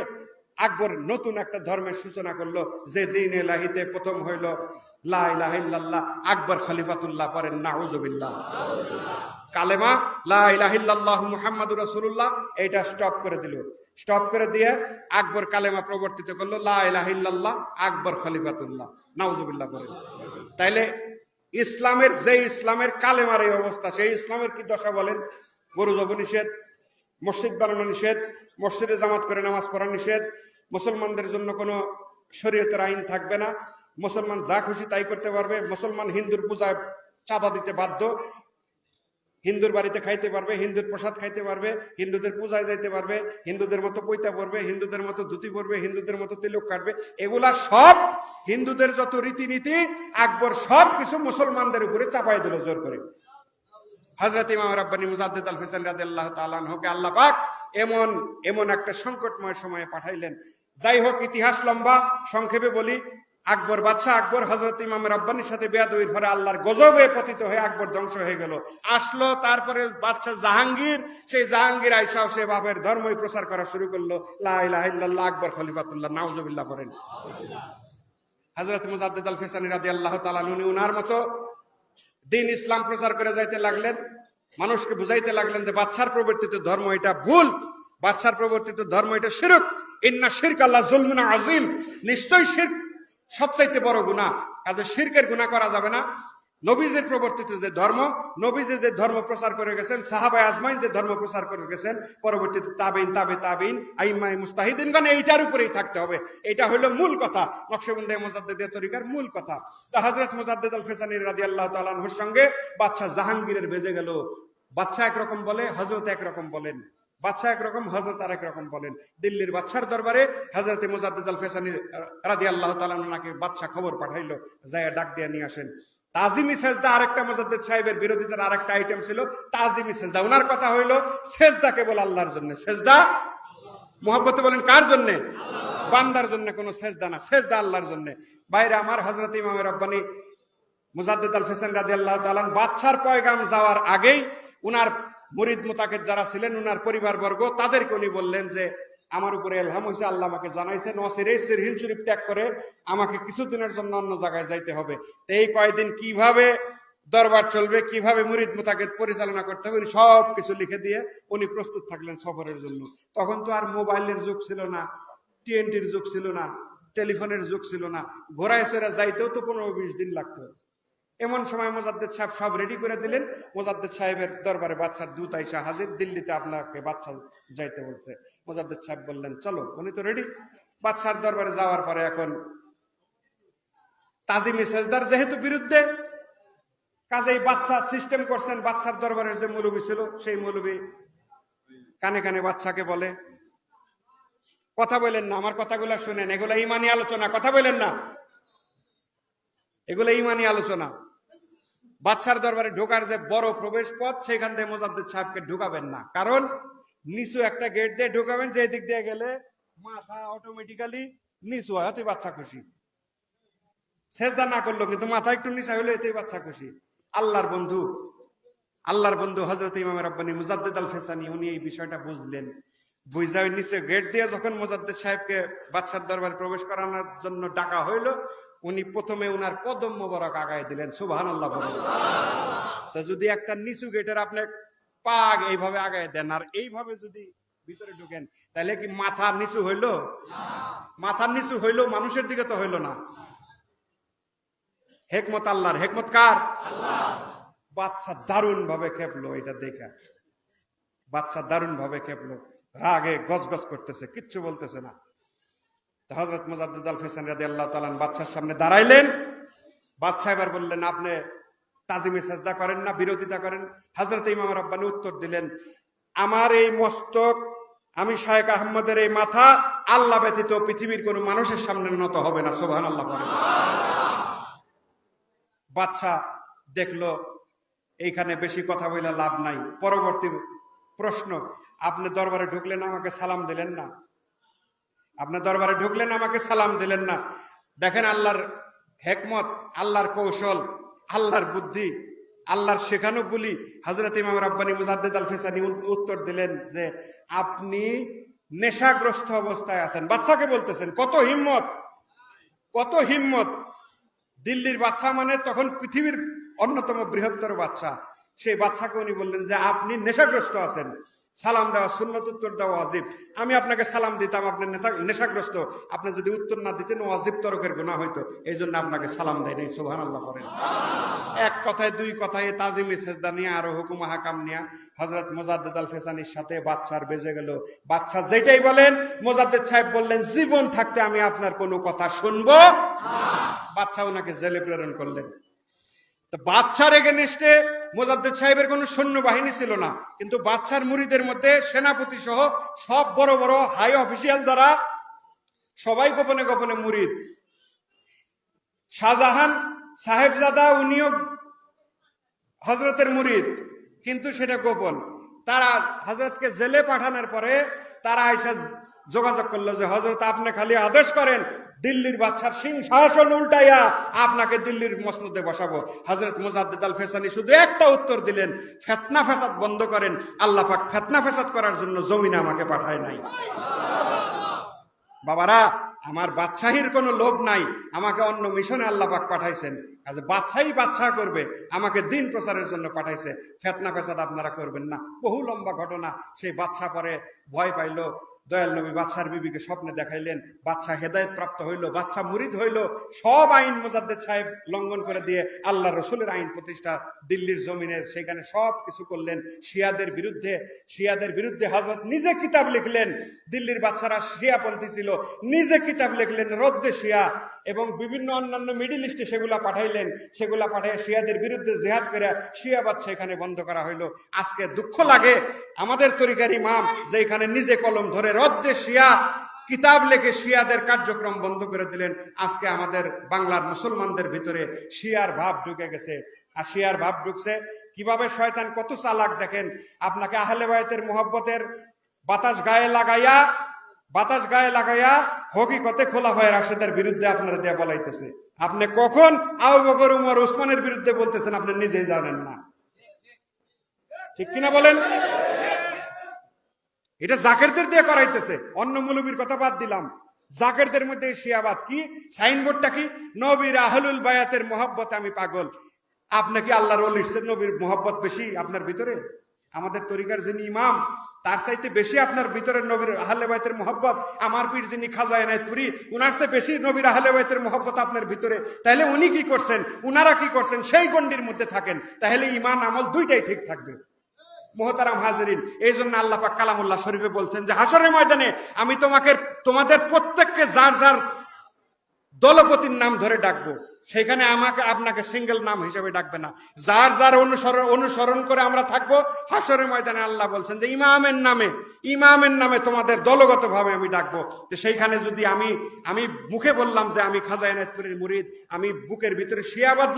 আকবর নতুন একটা ধর্মের সূচনা করলো, যে দ্বীন ইলাহিতে প্রথম হইল লা ইলাহা ইল্লাল্লাহ। আকবর খলিফাতুল্লাহ পড়েন নাউযুবিল্লাহ। কালেমা লা ইলাহা ইল্লাল্লাহু মুহাম্মাদুর রাসূলুল্লাহ, এটা স্টপ করে দিল। স্টপ করে দিয়ে আকবর কালেমা প্রবর্তিত করলো লা ইলাহা ইল্লাল্লাহ আকবর খলিফাতুল্লাহ, নাউযুবিল্লাহ করেন। তাইলে ইসলামের কালেমার এই অবস্থা, সেই ইসলামের কি দশা বলেন? গরু জব নিষেধ, মসজিদ বানানো নিষেধ, মসজিদে জামাত করে নামাজ পড়া নিষেধ, মুসলমানদের জন্য কোনো শরীয়তের আইন থাকবে না, মুসলমান যা খুশি তাই করতে পারবে, মুসলমান হিন্দুর পূজায় চাঁদা দিতে বাধ্য, হিন্দুর বাড়িতে খাইতে পারবে, হিন্দুর প্রসাদ খাইতে পারবে, হিন্দুদের পূজায় যাইতে পারবে, হিন্দুদের মতো পৈতা পরবে, হিন্দুদের মতো ধুতি পরবে, হিন্দুদের মতো তিলক কাটবে, এগুলা সব হিন্দুদের যত রীতিনীতি আকবর সব কিছু মুসলমানদের উপরে চাপাই দিল জোর করে। হযরত ইমাম রাব্বানী মুজাদ্দিদ আল ফিসানি রাদিয়াল্লাহু তাআলা আনহুকে আল্লাহ পাক এমন একটা সংকটময় সময়ে পাঠাইলেন। যাই হোক, ইতিহাস লম্বা, সংক্ষেপে বলি। বাদশাহ আকবর হযরত ইমাম রাব্বানীর সাথে বেয়াদবির পরে আল্লাহর গজবে পতিত হয়ে আকবর ধ্বংস হয়ে গেল। আসলো তারপরে বাদশাহ জাহাঙ্গীর, সেই জাহাঙ্গীর আইসাও সে বাপের ধর্মই প্রচার করা শুরু করলো, লা ইলাহা ইল্লাল্লাহ আকবর খলিফাতুল্লাহ, নাউজুবিল্লাহ পড়েন। হযরত মুজাদ্দিদ আল ফিসানি রাদিয়াল্লাহু তাআলা উনি উনার মতো দিন ইসলাম প্রচার করে যাইতে লাগলেন, মানুষকে বুঝাইতে লাগলেন যে বাদশার প্রবর্তিত ধর্ম এটা ভুল, বাদশার প্রবর্তিত ধর্ম এটা শিরক, ইন্না শিরক আল্লাহ যুলমুন আযীম, নিশ্চয়ই শিরক সবচাইতে বড় গুনাহ, কাজে শিরকের গুনাহ করা যাবে না। নবীজির প্রবর্তিত যে ধর্ম, নবীজি যে ধর্ম প্রচার করে গেছেন, সাহাবায়ে আজমাইন যে ধর্ম প্রচার করে গেছেন, পরবর্তীতে তাবেঈন, তাবেঈন, আইম্মায়ে মুজতাহিদিনগণ এইটার উপরেই থাকতে হবে। এটা হলো মূল কথা, নকশবন্দি মুজাদ্দিদের তরিকার মূল কথা। তা হযরত মুজাদ্দিদ আল ফিসানি রাদিয়াল্লাহু তাআলা আনহুর সঙ্গে বাদশা জাহাঙ্গীরের বেজে গেল। বাদশা একরকম বলে, হযরত একরকম বলেন, বাদশা একরকম, হযরত আরেক রকম বলেন। দিল্লির বাদশার দরবারে হযরত মুজাদ্দিদ আল ফিসানি রাদিয়াল্লাহু তাআলা আনহুকে বাদশা খবর পাঠাইলো, যায়া ডাক দিয়ে নিয়ে আসেন। তাজিমি সেজদা আরেকটা মুজাদ্দিদ সাহেবের বিরোধিতার আরেকটা আইটেম ছিল, তাজিমি সেজদা। ওনার কথা হইলো সেজদা কেবল আল্লাহর জন্য, সেজদা মুহাব্বতে বলেন কার জন্য? বান্দার জন্য, কোনো সেজদা না, সেজদা আল্লাহর জন্য। বাইরে আমার হযরত ইমাম রাব্বানী মুজাদ্দিদ আল ফিসানি রাদিয়াল্লাহু তাআলা বাদশার পয়গাম যাওয়ার আগেই উনার মুরিদ মুতাকিদ যারা ছিলেন, উনার পরিবারবর্গ, তাদেরকে উনি বললেন যে আমার উপরে ইলহাম হয়েছে, আল্লাহ আমাকে জানাইছে নসিরে সিরহিন শরীফ ত্যাগ করে আমাকে কিছুদিনের জন্য অন্য জায়গায় যাইতে হবে। তো এই কয়দিন কিভাবে দরবার চলবে, কিভাবে মুরিদ মুতাকিদ পরিচালনা করতে হবে, উনি সব কিছু লিখে দিয়ে উনি প্রস্তুত থাকলেন সফরের জন্য। তখন তো আর মোবাইলের যুগ ছিল না, টিএনটির যুগ ছিল না, টেলিফোনের যুগ ছিল না, ঘোড়ায় চড়ে যাইতেও তো 15-20 দিন লাগতো। এমন সময় মুজাদ্দিদ সাহেব সব রেডি করে দিলেন। মুজাদ্দিদ সাহেবের দরবারে বাদশার দূত আইসা হাজির, দিল্লিতে আপনাকে বাদশা যাইতে বলছে। মুজাদ্দিদ সাহেব বললেন চলো, উনি তো রেডি। বাদশার দরবারে যাওয়ার পরে এখন তাজিমি সেজদার যেহেতু বিরুদ্ধে, কাজেই বাদশা সিস্টেম করছেন, বাদশার দরবারের যে মৌলবী ছিল সেই মৌলবী কানে কানে বাদশাকে বলে, কথা বলেন না, আমার কথাগুলা শুনেন, এগুলা ইমানি আলোচনা, কথা বলেন না, এগুলো ইমানি আলোচনা। বাদশার দরবারে ঢোকার যে বড় প্রবেশ পথ, সেখান থেকে মুজাদ্দিদ সাহেবকে ঢুকাবেন না, কারণ নিচু একটা গেট দিয়ে ঢুকাবেন, যে দিক দিয়ে গেলে মাথা অটোমেটিক্যালি নিচু হয়, এতেই বাচ্চা খুশি। সেজদা না করলো কিন্তু মাথা একটু নিচা হইলো, এতেই বাচ্চা খুশি। আল্লাহর বন্ধু হযরত ইমাম রাব্বানী মুজাদ্দিদ আল ফিসানি উনি এই বিষয়টা বুঝলেন। বুঝা নিচে গেট দিয়ে যখন মুজাদ্দিদ সাহেবকে বাদশার দরবারে প্রবেশ করানোর জন্য ডাকা হইলো, উনি প্রথমে উনার কদম মোবারক আগায় দিলেন, সুবহানাল্লাহ বলেন। তো যদি একটা নিচু গেটের আপনি পাগ এইভাবে আগায় দেন আর এইভাবে যদি ভিতরে ঢুকেন, তাহলে কি মাথা নিচু হইলো? মাথা নিচু হইলো, মানুষের দিকে তো হইলো না। হেকমত আল্লাহর, হেকমত কার? বাদশা দারুণ ভাবে খেপলো, এটা দেখা বাদশা দারুণ ভাবে খেপলো, রাগে গজগজ করতেছে, কিচ্ছু বলতেছে না। হযরত মুজাদ্দিদ আল ফিসানি রাদিয়াল্লাহু তাআলা বাদশার সামনে দাঁড়াইলেন। বাদশা এবার বললেন, আপনি তাজিমে সেজদা করেন না, বিরোধিতা করেন? হযরত ইমাম রাব্বানী উত্তর দিলেন, আমার এই মস্তক, আমি শায়েখ আহমদের এই মাথা আল্লাহ ব্যতীত পৃথিবীর কোন মানুষের সামনে নত হবে না, সুবহানাল্লাহ বলেন। বাদশা দেখলো এইখানে বেশি কথা বলে লাভ নাই। পরবর্তী প্রশ্ন, আপনি দরবারে ঢুকলেন, আমাকে সালাম দিলেন না, আপনার দরবারে ঢুকলেন, আমাকে সালাম দিলেন না। দেখেন আল্লাহর হেকমত, আল্লাহর কৌশল, আল্লাহর বুদ্ধি, আল্লাহর শেখানো বলি। হযরত ইমাম রাব্বানী মুজাদ্দিদ আল ফিসানি উত্তর দিলেন যে আপনি নেশাগ্রস্ত অবস্থায় আছেন। বাচ্চাকে বলতেছেন, কত হিম্মত, কত হিম্মত! দিল্লির বাচ্চা মানে তখন পৃথিবীর অন্যতম বৃহত্তর বাচ্চা, সেই বাচ্চাকে উনি বললেন যে আপনি নেশাগ্রস্ত আছেন। সালাম দেওয়া সুন্নত, উত্তর দেওয়া ওয়াজিব। আমি আপনাকে সালাম দিতাম, আপনি নেশাগ্রস্ত, আপনি যদি উত্তর না দিতেন ওয়াজিব তরকের গুনাহ হইতো, এই জন্য আপনাকে সালাম দেয় নাই। সুবহানাল্লাহ করেন। এক কথায় দুই কথায় তাজিমি সেজদা নিয়ে আরো হুকুম হাকাম নিয়ে হযরত মুজাদ্দিদ আল ফেসানির সাথে বাদশার বেজে গেল। বাদশা যেটাই বলেন মুজাদ্দিদ সাহেব বললেন, জীবন থাকতে আমি আপনার কোনো কথা শুনবো না। বাদশা ওনাকে জেলে প্রেরণ করলেন। তো বাদশার এগেনস্টে মুজাদ্দিদ সাহেবের কোনো সৈন্যবাহিনী ছিল না, কিন্তু বাদশার মুরিদের মধ্যে সেনাপতি সহ সব বড় বড় হাই অফিসিয়াল যারা, সবাই গোপনে গোপনে মুরিদ। শাহজাহান সাহেবজাদা উনিও হজরতের মুরিদ, কিন্তু সেটা গোপন। তারা হজরতকে জেলে পাঠানোর পরে তারা এসে যোগাযোগ করলো যে হজরত আপনি খালি আদেশ করেন, দিল্লির বাদশার সিংহাসন উল্টাইয়া আপনাকে দিল্লির মসনদে বসাবো। হযরত মুজাদ্দিদ আল ফেসানি শুধু একটা উত্তর দিলেন, ফিতনা ফাসাদ বন্ধ করেন, আল্লাহ পাক ফিতনা ফাসাদ করার জন্য জমিনে আমাকে পাঠায় নাই। বাবারা, আমার বাদশাহীর কোনো লোভ নাই, আমাকে অন্য মিশনে আল্লাহ পাক পাঠাইছেন। কাজে বাদশাহী বাদশাহ করবে, আমাকে দিন প্রচারের জন্য পাঠাইছে, ফিতনা ফাসাদ আপনারা করবেন না। বহু লম্বা ঘটনা। সেই বাদশা পরে ভয় পাইল, দয়াল নবী বাদশার বিবিকে স্বপ্নে দেখাইলেন, বাদশা হেদায়েত প্রাপ্ত হইল, বাদশা মুরিদ হইল। সব আইন মুজাদ্দিদ সাহেব লঙ্ঘন করে দিয়ে আল্লাহ রসুলের আইন প্রতিষ্ঠা দিল্লির জমিনে, সেখানে সব কিছু করলেন শিয়াদের বিরুদ্ধে। হযরত নিজে কিতাব লিখলেন, দিল্লির বাদশারা শিয়াপন্থী ছিল, নিজে কিতাব লিখলেন রদ্দে শিয়া, এবং বিভিন্ন অন্যান্য মিডিল ইস্টে সেগুলা পাঠাইলেন। সেগুলা পাঠিয়ে শিয়াদের বিরুদ্ধে জিহাদ করে শিয়াবাদ সেখানে বন্ধ করা হইল। আজকে দুঃখ লাগে আমাদের তরিকার ইমাম যে এখানে নিজে কলম ধরে রদ্দে শিয়া কিতাব লেখে শিয়াদের কার্যক্রম বন্ধ করে দিলেন। আজকে আমাদের বাংলার মুসলমানদের ভিতরে শিয়ার ভাব ঢুকে গেছে। আর শিয়ার ভাব ঢুকছে কিভাবে, শয়তান কত চালাক দেখেন। আপনাকে আহলে বায়তের মুহাব্বতের বাতাস গায়ে লাগাইয়া হকিকতে খোলাফায়ে রাশেদের বিরুদ্ধে আপনারা দিয়ে বলাইতেছে। আপনি কখন আবু বকর, উমর, উসমানের বিরুদ্ধে বলতেছেন আপনি নিজেই জানেন না, ঠিক কিনা বলেন? এটা জাকেরদের দিয়ে করাইতেছে। অন্য মৌলবীর কথা বাদ দিলাম, জাকেরদের মধ্যে শিয়াবাদ কি, সাইনবোর্ডটা কি, নবীর আহলুল বায়াতের মোহাব্বত আমি পাগল। আপনি কি আল্লাহর ওলির চেয়ে নবীর মোহাব্বত বেশি আপনার ভিতরে? আমাদের তরিকার যিনি ইমাম তার চাইতে বেশি আপনার ভিতরে নবীর আহলে বায়তের মোহাব্বত। আমার পীর যিনি খাজা এনায়েতপুরী, উনার চেয়ে বেশি নবীর আহলে বায়তের মোহাব্বত আপনার ভিতরে। তাহলে উনি কি করছেন, উনারা কি করছেন, সেই গণ্ডির মধ্যে থাকেন, তাহলে ঈমান আমল দুইটাই ঠিক থাকবে। মুহতারাম হাজিরিন, এই জন্য আল্লাহ পাক কালামুল্লাহ শরীফে বলছেন যে হাসরের ময়দানে আমি তোমাদের প্রত্যেককে যার যার দলপতির নাম ধরে ডাকবো। সেখানে আপনাকে সিঙ্গেল নাম হিসেবে ডাকবে না, যার যার অনুসরণ করে আমরা থাকবো। হাসরের ময়দানে আল্লাহ বলছেন যে ইমামের নামে তোমাদের দলগত ভাবে আমি ডাকবো। তো সেইখানে যদি আমি মুখে বললাম যে আমি খাজা এনায়েতপুরীর মুরিদ, আমি বুকের ভিতরে শিয়াবাদ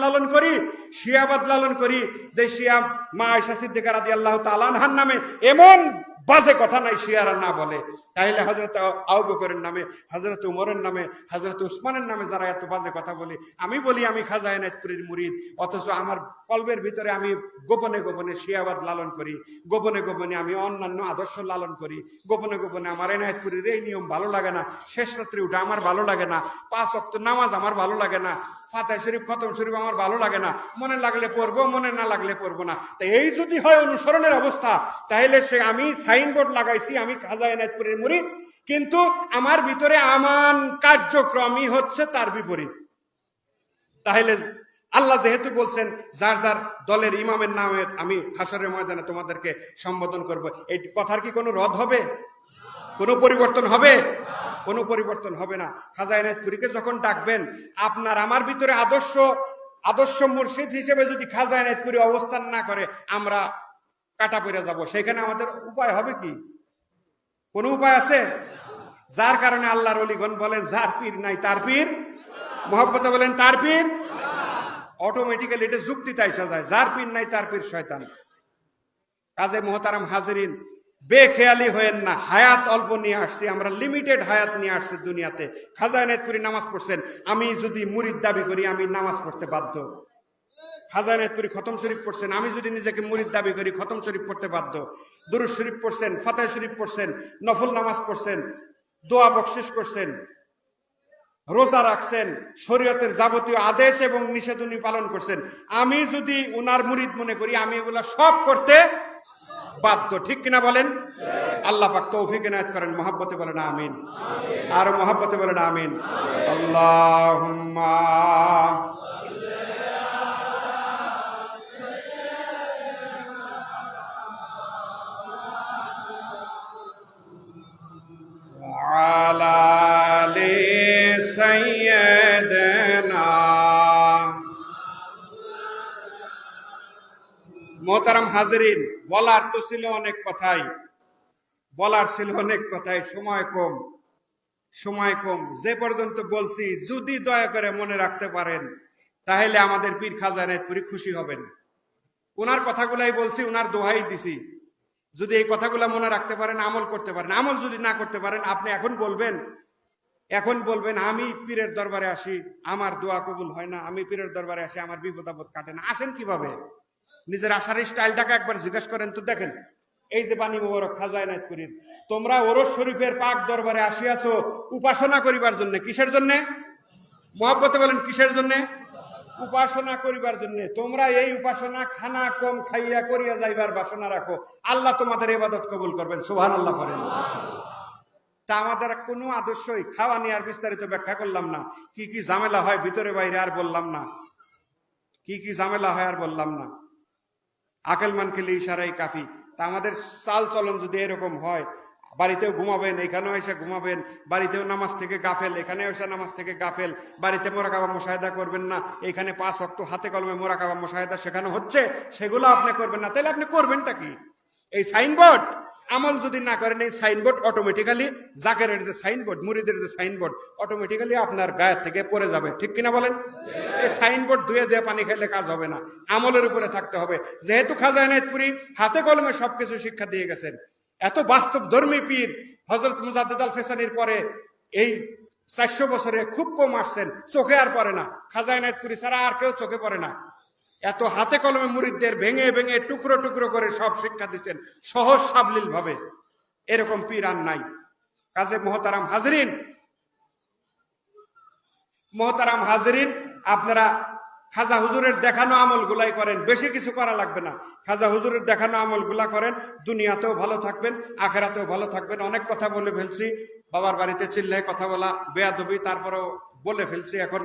লালন করি, যে শিয়া মা আয়েশা সিদ্দিকা রাদিয়াল্লাহু তাআলা আনহার নামে এমন বাজে কথা নাই শিয়ারা না বলে, তাইলে হযরত আবু বকরের নামে, হযরত উমরের নামে, হযরত উসমানের নামে যারা এত বাজে কথা বলি, আমি বলি আমি খাজা এনায়েতপুরীর মুরিদ, অথচ আমার কলবের ভিতরে আমি গোপনে গোপনে শিয়াবাদ লালন করি, গোপনে গোপনে আমি অন্যান্য আদর্শ লালন করি, গোপনে গোপনে আমার এনায়েতপুরীর এই নিয়ম ভালো লাগে না, শেষ রাত্রি উঠা আমার ভালো লাগে না, 5 ওয়াক্ত নামাজ আমার ভালো লাগে না, ফাতিহা শরীফ খতম শরীফ আমার ভালো লাগে না, মনে লাগলে পড়বো, মনে না লাগলে পড়বো না। তাই এই যদি হয় অনুসরণের অবস্থা, তাহলে আমি সাইনবোর্ড লাগাইছি আমি খাজা এনায়েতপুরীর মুরিদ, কিন্তু আমার ভিতরে আমান কার্যক্রমই হচ্ছে তার বিপরীত। তাহলে আল্লাহ যেহেতু বলছেন যার যার দলের ইমামের নামে আমি হাসরের ময়দানে তোমাদেরকে সম্বোধন করব, এই কথার কি কোনো রদ হবে? কোনো পরিবর্তন হবে? কোনো পরিবর্তন হবে না। খাজা এনায়েতপুরীকে যখন ডাকবেন, আপনার আমার ভিতরে আদর্শ মুর্শিদ হিসেবে যদি খাজা এনায়েতপুরী অবস্থান না করে, আমরা কাটা পড়ে যাব। সেখানে আমাদের উপায় হবে কি? কোন উপায় আছে? যার কারণে আল্লাহর ওলিগণ বলেন যার পীর নাই তার পীর, মুহাব্বতে বলেন তার পীর, অটোমেটিক্যালি এটা যুক্তিতে এসে যায়, যার পীর নাই তার পীর শয়তান। কাজে মুহতারাম হাজিরিন, বেখেয়ালি হয়েন না, হায়াত অল্প নিয়ে আসছি আমরা, লিমিটেড হায়াত নিয়ে আসছি দুনিয়াতে। খাজা এনায়েতপুরী নামাজ পড়ছেন, আমি যদি মুরিদ দাবি করি আমি নামাজ পড়তে বাধ্য। খাজা এনায়েতপুরী খতম শরীফ পড়ছেন, আমি যদি নিজেকে মুরিদ দাবি করি খতম শরীফ পড়তে বাধ্য। দুরূদ শরীফ পড়ছেন, ফাতিহা শরীফ পড়ছেন, নফল নামাজ পড়ছেন, দোয়া বকশিশ করছেন, রোজা রাখছেন, শরীয়তের যাবতীয় আদেশ এবং নিষেধ উনি পালন করছেন। আমি যদি উনার মুরিদ মনে করি, আমি এগুলা সব করতে বাধ্য, ঠিক কিনা বলেন? আল্লাহ পাক তৌফিক এনায়েত করেন। মহব্বতে বলেন আমিন। আর মহব্বতে বলেন আমিন। আল্লাহুম্মা আলা আলি সাইয়্যিদিনা। মোহতারাম হাজিরিন, বলার তো ছিল অনেক কথাই, সময় কম। যে পর্যন্ত বলছি, যদি দয়া করে মনে রাখতে পারেন তাহলে আমাদের পীর খাজা এনায়েতপুরী খুশি হবেন। ওনার কথাগুলাই বলছি, ওনার দোহাই দিছি। যদি এই কথাগুলা মনে রাখতে পারেন, আমল করতে পারেন। আমল যদি না করতে পারেন, আপনি এখন বলবেন আমি পীরের দরবারে আসি, আমার দোয়া কবুল হয় না, আমি পীরের দরবারে আসি, আমার বিপদ আপদ কাটে না। আসেন কিভাবে? নিজের আসার স্টাইলটাকে একবার জিজ্ঞেস করেন তো। দেখেন, এই যে বাণী মোবারক খাজা এনায়েতপুরীর, তোমরা ওরস শরীফের পাক দরবারে আসিয়াছো উপাসনা করিবার জন্য। কিসের জন্য? মহব্বতে বলেন কিসের জন্য? উপাসনা করিবার জন্য। তোমরা এই উপাসনা খানা কম খাইয়া করিয়া যাইবার বাসনা রাখো, আল্লাহ তোমাদের ইবাদত কবুল করবেন। সুবহানাল্লাহ করেন। তা আমাদের কোনো আদর্শই খাওয়া নিয়ে আর বিস্তারিত ব্যাখ্যা করলাম না। কি কি ঝামেলা হয় ভিতরে বাইরে আর বললাম না। আকেল মান খেলে ইশারাই কাফি। তা আমাদের চাল চলন যদি এরকম হয়, বাড়িতেও ঘুমাবেন, এখানেও এসে ঘুমাবেন, বাড়িতেও নামাজ থেকে গাফেল, এখানেও এসে নামাজ থেকে গাফেল, বাড়িতে মোরাকাবা মুশাহিদা করবেন না, এখানে 5 ওয়াক্ত হাতে কলমে মোরাকাবা মুশাহিদা শেখানো হচ্ছে, সেগুলো আপনি করবেন না, তাহলে আপনি করবেনটা কি? এই সাইনবোর্ড আমল যদি না করেন, এই সাইনবোর্ড অটোমেটিক্যালি, জাকেরের যে সাইনবোর্ড, মুরিদের যে সাইনবোর্ড, অটোমেটিক্যালি আপনার গায়ের থেকে পড়ে যাবে। ঠিক কিনা বলেন? এই সাইনবোর্ড ধুয়ে দিয়ে পানি খেলে কাজ হবে না, আমলের উপরে থাকতে হবে। যেহেতু খাজা এনায়েতপুরী হাতে কলমে সবকিছু শিক্ষা দিয়ে গেছেন, এত বাস্তব ধর্মী পীর, হযরত মুজাদ্দিদ আল ফেসানির পরে এই 400 বছরে খুব কম আসছেন, চোখে আর পড়ে না। খাজা এনায়েতপুরী ছাড়া আর কেউ চোখে পড়ে না। এত হাতে কলমে মুরিদদের ভেঙে ভেঙে টুকরো টুকরো করে সব শিক্ষা দিচ্ছেন সহজ সাবলীল ভাবে। এরকম পীর আর নাই। কাজে মোহতারাম হাজরিন, আপনারা খাজা হুজুরের দেখানো আমল গুলাই করেন, বেশি কিছু করা লাগবে না। খাজা হুজুরের দেখানো আমল গুলা করেন, দুনিয়াতেও ভালো থাকবেন, আখেরাতেও ভালো থাকবেন। অনেক কথা বলে ফেলছি, বাবার বাড়িতে চিল্লায় কথা বলা বেয়াদবি, তারপরেও বলে ফেলছি। এখন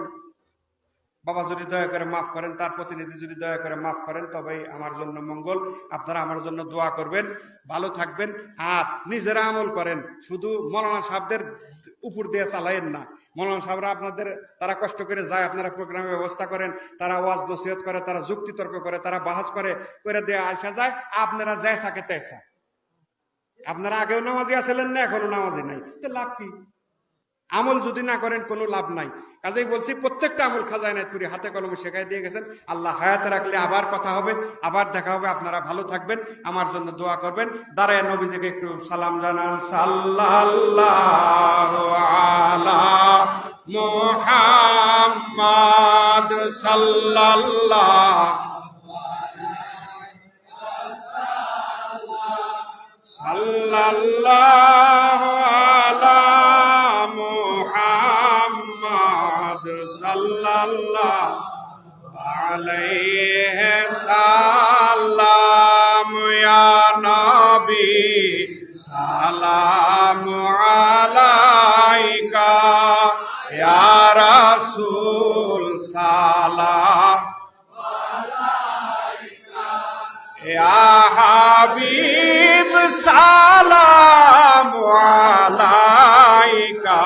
বাবা যদি দয়া করে মাফ করেন, তার প্রতিনিধি যদি দয়া করে মাফ করেন, তবেই আমার জন্য মঙ্গল। আপনারা আমার জন্য দোয়া করবেন, ভালো থাকবেন, আর নিজেরা আমল করেন। শুধু মৌলানা সাহেবদের উপর দিয়ে চালাইন না। মৌলানা সাহেবরা তারা কষ্ট করে যায়, আপনারা প্রোগ্রামের ব্যবস্থা করেন, তারা ওয়াজ নসিহত করে, তারা যুক্তি তর্ক করে, তারা বাহাস করে দিয়ে আসা যায়। আপনারা যায় সাকে তেসা, আপনারা আগেও নামাজি আসলেন না, এখনো নামাজি নাই, তো লাভ কি? আমল যদি না করেন কোনো লাভ নাই। কাজেই বলছি, প্রত্যেকটা আমল খাজা এনায়েতপুরী হাতে কলমে শেখাই দিয়ে গেছেন। আল্লাহ হায়াতে রাখলে আবার কথা হবে, আবার দেখা হবে। আপনারা ভালো থাকবেন, আমার জন্য দোয়া করবেন। দাঁড়ায় নবীজিকে একটু সালাম জানান। সাল্লাল্লাহু আলা মুহাম্মাদ সাল্লাল্লাহু আলা মুহাম্মাদ সাল্লাল্লাহু আলাইহি সাল্লাম। ইয়া নবী সালাম আলাইকা, ইয়া রাসূল সালাম আলাইকা, ইয়া হাবিব সালাম আলাইকা,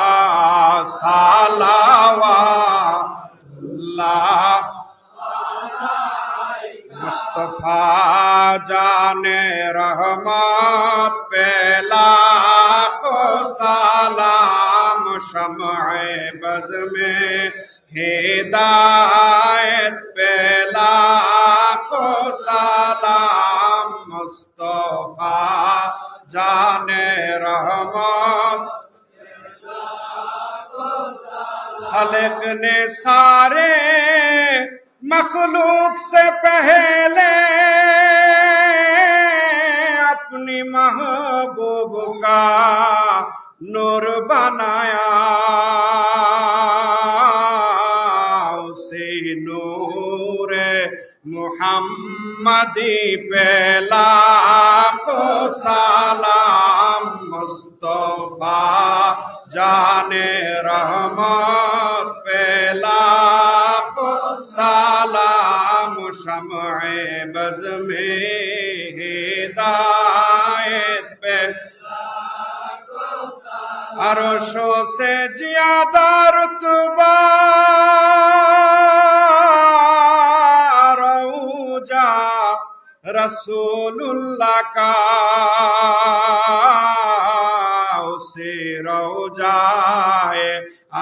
সালাওয়াতুল্লাহ মুস্তাফা জানে রহমত পেলা কো সালাম, শমঈ বজ মে হিদায়ত পেলা কো সালাম, মুস্তাফা জানে রহমত खालिक ने सारे मखलूक से पहले अपनी महबूब का नूर बनाया, उसी नूर मुहम्मद মোহাম্মদি पे लाखो सलाम मुस्तफा जाने रहमत पे लाखो सलाम शमए बज़ में हिदायत पे अरशों से ज्यादा रुतबा रऊजा रसूलुल्लाह का उसे रौजाए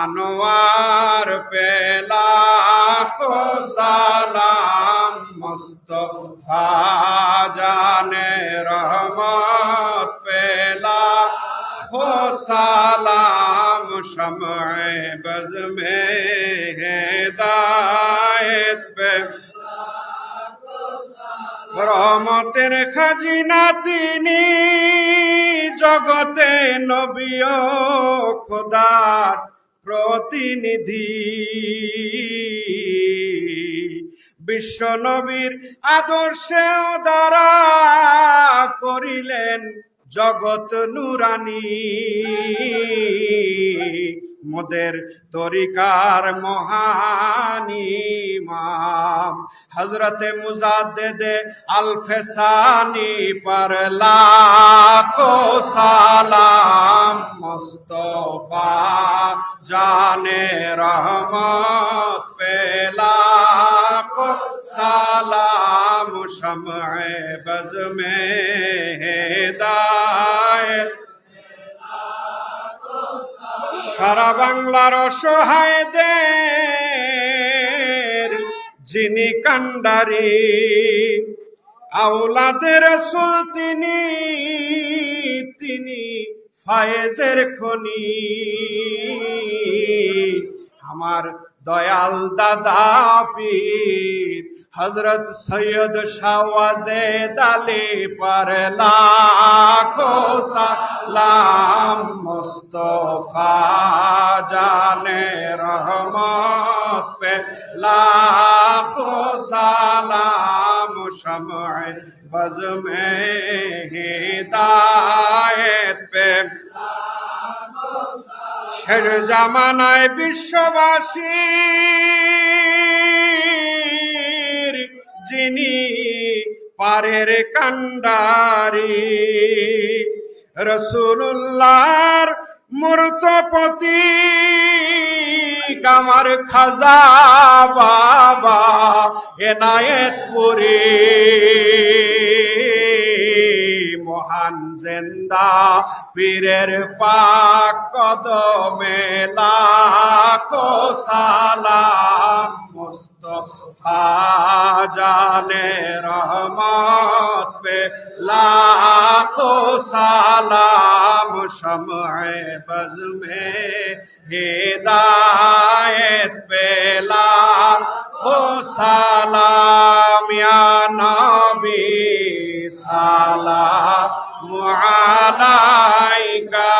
अनवार पे लाखो सलाम मुस्तफा जाने रहमत पे लाखो सलाम शमए बज़ में हिदायत पे রহমতের খাজিনা তিনি জগতে নবী ও খোদার প্রতিনিধি বিশ্ব নবীর আদর্শে দ্বারা করিলেন জগৎ নুরানি মোদের তরিকার মহান ইমাম হযরতে মুজাদ্দিদে আল-ফেসানি पर लाखो सलाम मुस्तफा जाने रहमत पे लाखो सलाम शमए बज़ में हिदायत সারা বাংলার অসহায়দের যিনি কান্ডারি আওলাদের রাসূল তিনি ফায়েজের খনি আমার দয়াল দাদা পীর হযরত সৈয়দ শাহ ওয়াজেদ আলী पर लाखो सलाम मुस्तफा जाने रहमत पे लाखो सलाम शमए बज़ में हिदायत पे শেষ জামানায় বিশ্ববাসীর যিনি পারের কান্ডারি রাসূলুল্লাহর মূর্ত প্রতীক আমার খাজা বাবা এনায়েতপুরী মহান জিন্দা পীরের পাক কদমে লাখো সালাম মুস্তফা জানে रहमत पे लाखो सलाम शमए बज़ में हिदायत पे लाखो सलाम या नबी सलाम अलैका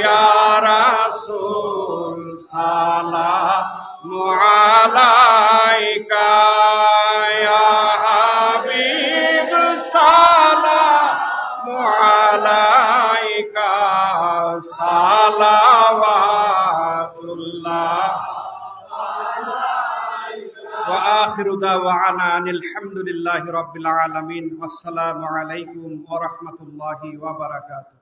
या रसूल सलाम अलैका या हबीब सलाम अलैका सलावातुल्लाह वा आखिरु दावाना अनिल हम्दुलिल्लाहि रब्बिल आलमीन। अस्सलामु अलैकुम व रहमतुल्लाहि व बरकातुहू।